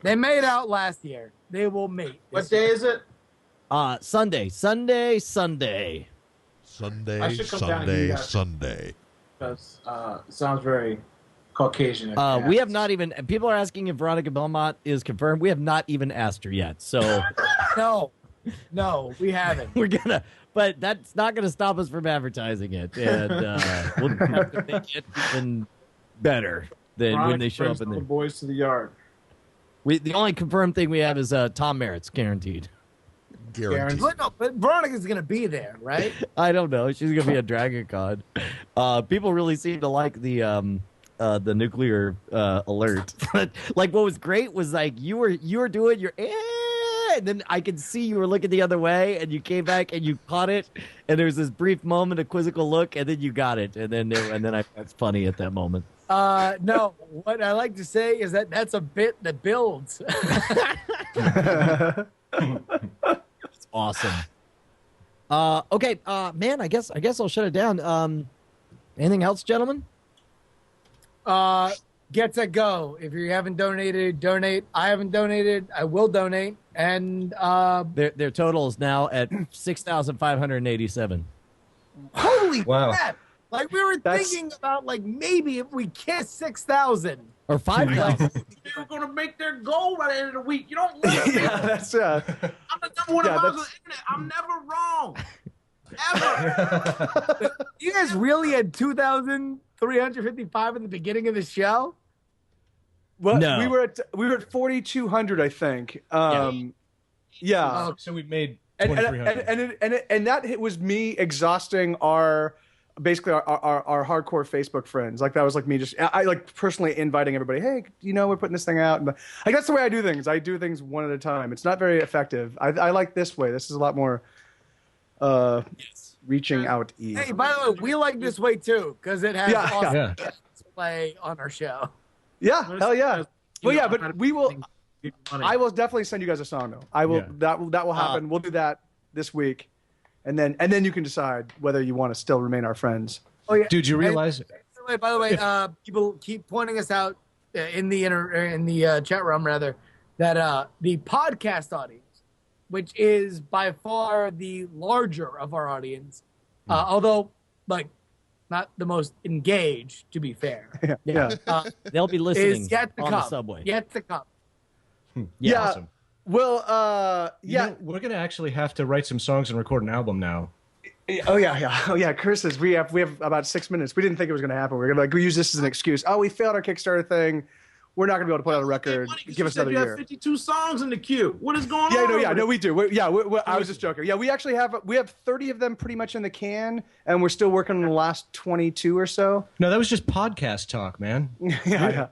They made out last year. They will mate. What day is it? Sunday. Sunday, I should come down and Sunday, you guys- Sunday. Because it sounds very Caucasian. We have not even, people are asking if Veronica Belmont is confirmed. We have not even asked her yet. So No, we haven't. we're gonna, but that's not gonna stop us from advertising it. And we'll have to make it even better than when they show up in the there. boys to the yard. The only confirmed thing we have is Tom Merritt's guaranteed. Guaranteed. But Veronica's going to be there, right? I don't know. She's gonna be a Dragon Con. People really seem to like the nuclear alert. Like what was great was like you were doing your and then I could see you were looking the other way and you came back and you caught it and there was this brief moment, a quizzical look, and then you got it and then that's funny at that moment. No, what I like to say is that that's a bit that builds. It's awesome. Okay, man, I guess I'll shut it down. Anything else, gentlemen? Get to go. If you haven't donated, donate. I haven't donated. I will donate. And Their total is now at 6,587. holy Wow. crap! Like we were thinking about like maybe if we kiss 6,000. Or 5 plays. They're going to make their goal by the end of the week. You don't listen. Yeah, that's I'm the number one advisor on the internet. I'm never wrong. Ever. You guys really had 2,355 in the beginning of the show? Well, No. we were at 4,200, I think. Yeah. So we made And 2,300. and that hit was me exhausting our hardcore Facebook friends. Like that was like me just I like personally inviting everybody. Hey, we're putting this thing out. And like that's the way I do things. I do things one at a time. It's not very effective. I like this way. This is a lot more reaching out. Hey, by the way, we like this way too because it has awesome Yeah. play on our show. Yeah, hell yeah. Well, yeah, but we will. I will definitely send you guys a song though. I will. Yeah. That will happen. We'll do that this week, and then you can decide whether you want to still remain our friends. Oh yeah, Dude, you realize? By the way, people keep pointing us out in the chat room rather that the podcast audience, which is by far the larger of our audience, although like not the most engaged, to be fair. Yeah. They'll be listening Is yet to on come. the subway. Yet to come. Yeah. Awesome. Well, yeah. We're gonna actually have to write some songs and record an album now. Oh yeah. Chris says we have about 6 minutes. We didn't think it was going to happen. We're gonna we use this as an excuse. Oh, we failed our Kickstarter thing. We're not going to be able to put out a record. Give us another you year. have 52 songs in the queue. What is going on? No, we do. I was just joking. Yeah, we actually have 30 of them pretty much in the can, and we're still working on the last 22 or so. No, that was just podcast talk, man. Yeah.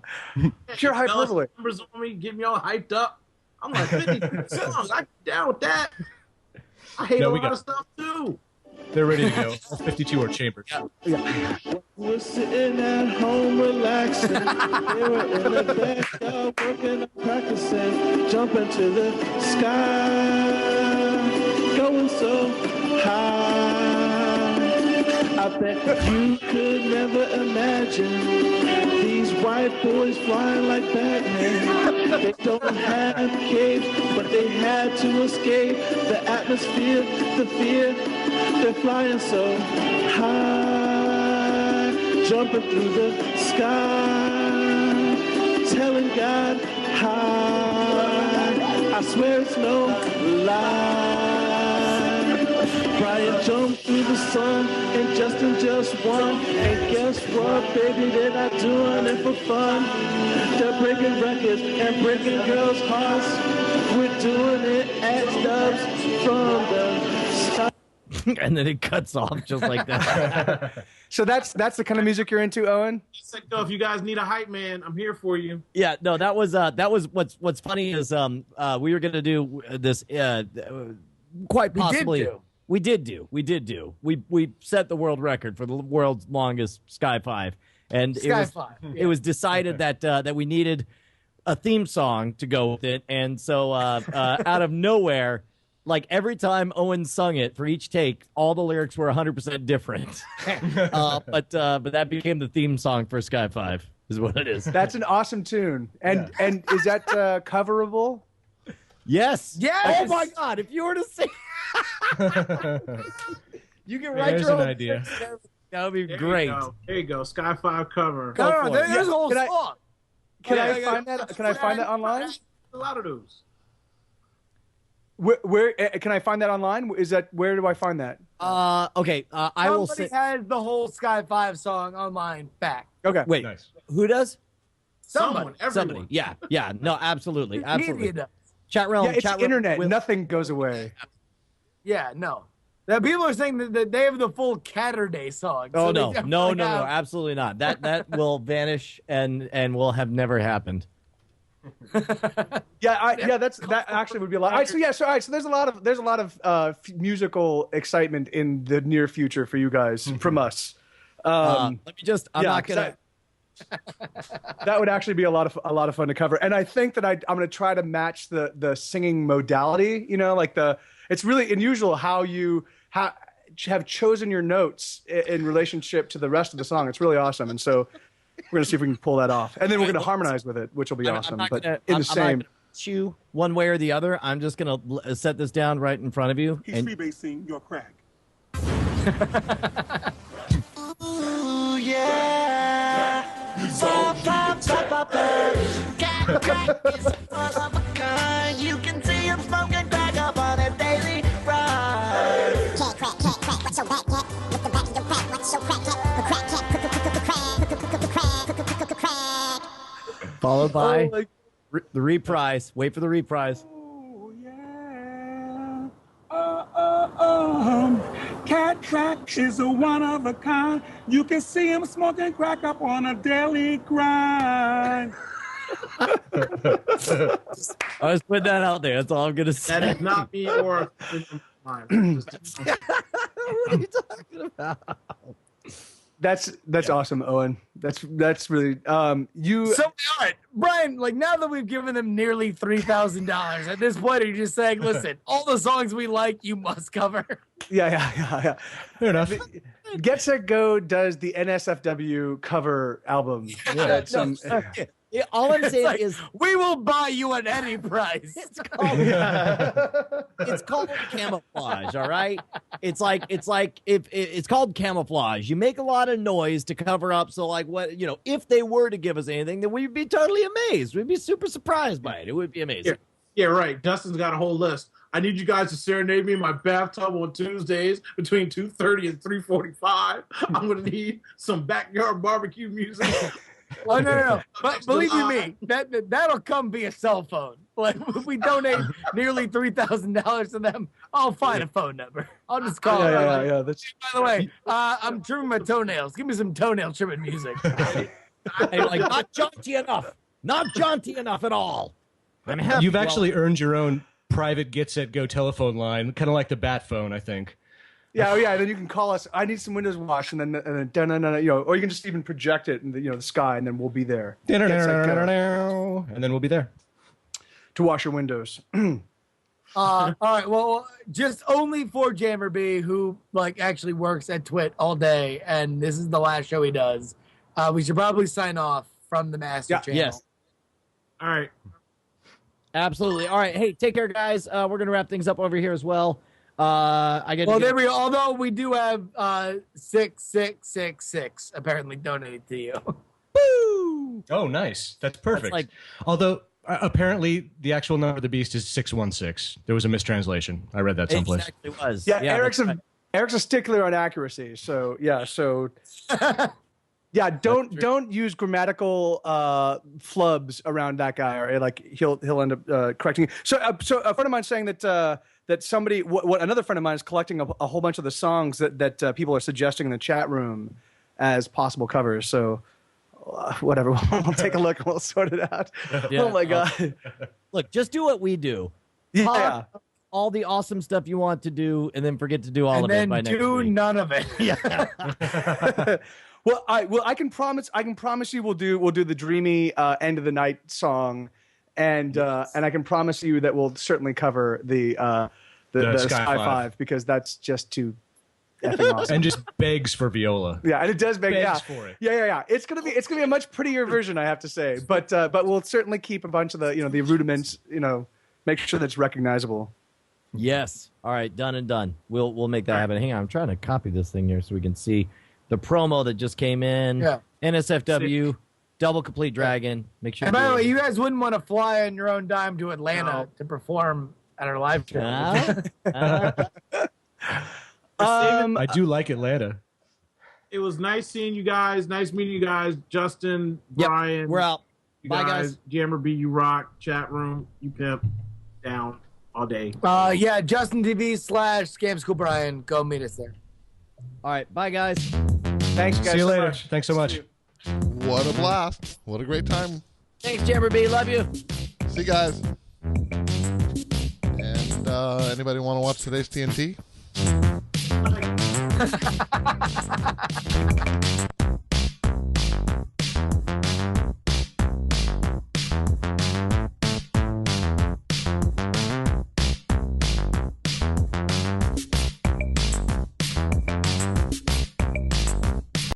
Pure hyperbole. Numbers on me, get me all hyped up. I'm like 52 songs. I get down with that. I hate a lot of stuff too. They're ready to go. All 52 are chambers. We're sitting at home relaxing. They were in the backyard working on practicing. Jumping to the sky. Going so high. I bet you could never imagine these white boys flying like Batman. They don't have caves, but they had to escape the atmosphere, the fear. They're flying so high, jumping through the sky, telling God hi. I swear it's no lie. Brian jumped through the sun and Justin just won. And guess what, baby, they're not doing it for fun. They're breaking records and breaking girls' hearts. We're doing it at Stubbs from the start. And then it cuts off just like that. So that's the kind of music you're into, Owen? If you guys need a hype man, I'm here for you. Yeah, no, that was what's funny is we were gonna do this quite possibly. We did do. We set the world record for the world's longest Sky 5, and it was decided that we needed a theme song to go with it, and so out of nowhere. Like every time Owen sung it for each take, all the lyrics were 100% different. But that became the theme song for Sky 5, is what it is. That's an awesome tune. And is that coverable? Yes. Yes. Oh my God! If you were to sing, you can write There's your an own idea. That would be great. There you go. Sky 5 cover. No, there's a whole Can I- song. Can I find that? Can I find that online? A lot of those. Where can I find that online? Where do I find that? Okay. I will Somebody say. has the whole Sky 5 song online back. Okay. Wait. Nice. Who does? Someone. Everyone. Somebody. Yeah. No. Absolutely. Media Absolutely. does. Chat realm. Yeah, it's chat room internet. will- Nothing goes away. Yeah, no. The people are saying that they have the full Catterday song. Oh so they no. definitely No. have- Absolutely not. That will vanish and will have never happened. Yeah, that actually would be a lot. All right, so there's a lot of musical excitement in the near future for you guys from us. Let me just. I'm not gonna. That would actually be a lot of fun to cover, and I think that I'm going to try to match the singing modality. It's really unusual how you have chosen your notes in relationship to the rest of the song. It's really awesome, and so. We're going to see if we can pull that off. And then we're going to harmonize with it, which will be awesome. But in the same. I'm not gonna you one way or the other. I'm just going to set this down right in front of you. He's freebasing your crack. Ooh, yeah. 5, 5, top of the cat crack is one of a kind. You can see him smoking crack up on a daily ride. Cat crack, what's your back, cat? Look the back of your crack, what's your crack, cat? The crack, crack. Followed by the reprise. Wait for the reprise. Cat Crack is a one of a kind. You can see him smoking crack up on a daily grind. I was putting that out there. That's all I'm gonna say. That is not me or what are you talking about? That's awesome, Owen. That's really you. So all right, Brian. Like now that we've given them nearly $3,000, at this point, are you just saying, listen, all the songs we like, you must cover? Yeah. Fair enough. Get Set Go does the NSFW cover album. Yeah. All I'm saying is we will buy you at any price. It's called camouflage, all right? It's like if it's called camouflage. You make a lot of noise to cover up, so like what, if they were to give us anything, then we'd be totally amazed. We'd be super surprised by it. It would be amazing. Yeah, right. Dustin's got a whole list. I need you guys to serenade me in my bathtub on Tuesdays between 2:30 and 3:45. I'm gonna need some backyard barbecue music. Oh no! But believe you me, that'll come via cell phone. Like if we donate nearly $3,000 to them, I'll find a phone number. I'll just call it. Yeah. That's... By the way, I'm trimming my toenails. Give me some toenail trimming music. And like not jaunty enough. Not jaunty enough at all. I'm happy. You've actually earned your own private Get Set Go telephone line, kind of like the bat phone, I think. Yeah. Then you can call us. I need some windows washed, and then or you can just even project it in the sky, and then we'll be there. And then we'll be there to wash your windows. All right. Well, just only for Jammer B, who actually works at Twit all day, and this is the last show he does. We should probably sign off from the master channel. Yes. All right. Absolutely. All right. Hey, take care, guys. We're gonna wrap things up over here as well. There we go. Although we do have 6666 apparently donated to you. Woo! Oh, nice. That's perfect. Although apparently the actual number of the beast is 616. There was a mistranslation. I read that someplace. It exactly was. Yeah, Eric's a stickler on accuracy. So yeah, don't use grammatical flubs around that guy, or he'll end up correcting you. So a friend of mine saying that somebody, another friend of mine is collecting a whole bunch of the songs that people are suggesting in the chat room as possible covers. So whatever, we'll take a look and we'll sort it out. Yeah. Oh my God! Look, just do what we do. Yeah. All the awesome stuff you want to do, and then forget to do all of it by next week. And then do none of it. Yeah. Well, I can promise you we'll do the dreamy end of the night song, and I can promise you that we'll certainly cover the Sky Five, because that's just too effing awesome. And just begs for viola. Yeah, and it does beg. Begs for it. Yeah. It's gonna be a much prettier version, I have to say. But we'll certainly keep a bunch of the rudiments. Make sure that's recognizable. Yes. All right. Done and done. We'll make that happen. Hang on. I'm trying to copy this thing here so we can see the promo that just came in. Yeah. NSFW, Double Complete Dragon. Make sure. And by the way, you guys wouldn't want to fly on your own dime to Atlanta to perform at our live show. I do like Atlanta. It was nice seeing you guys. Nice meeting you guys. Justin, Brian. We're out. You Bye, guys. Jammer B, you rock. Chat room, you pimp. Down all day. Justin TV /Scam School Brian. Go meet us there. All right. Bye, guys. Thanks, guys. See you so later. much. Thanks so much. What a blast. What a great time. Thanks, Jammer B. Love you. See you guys. And anybody want to watch today's TNT?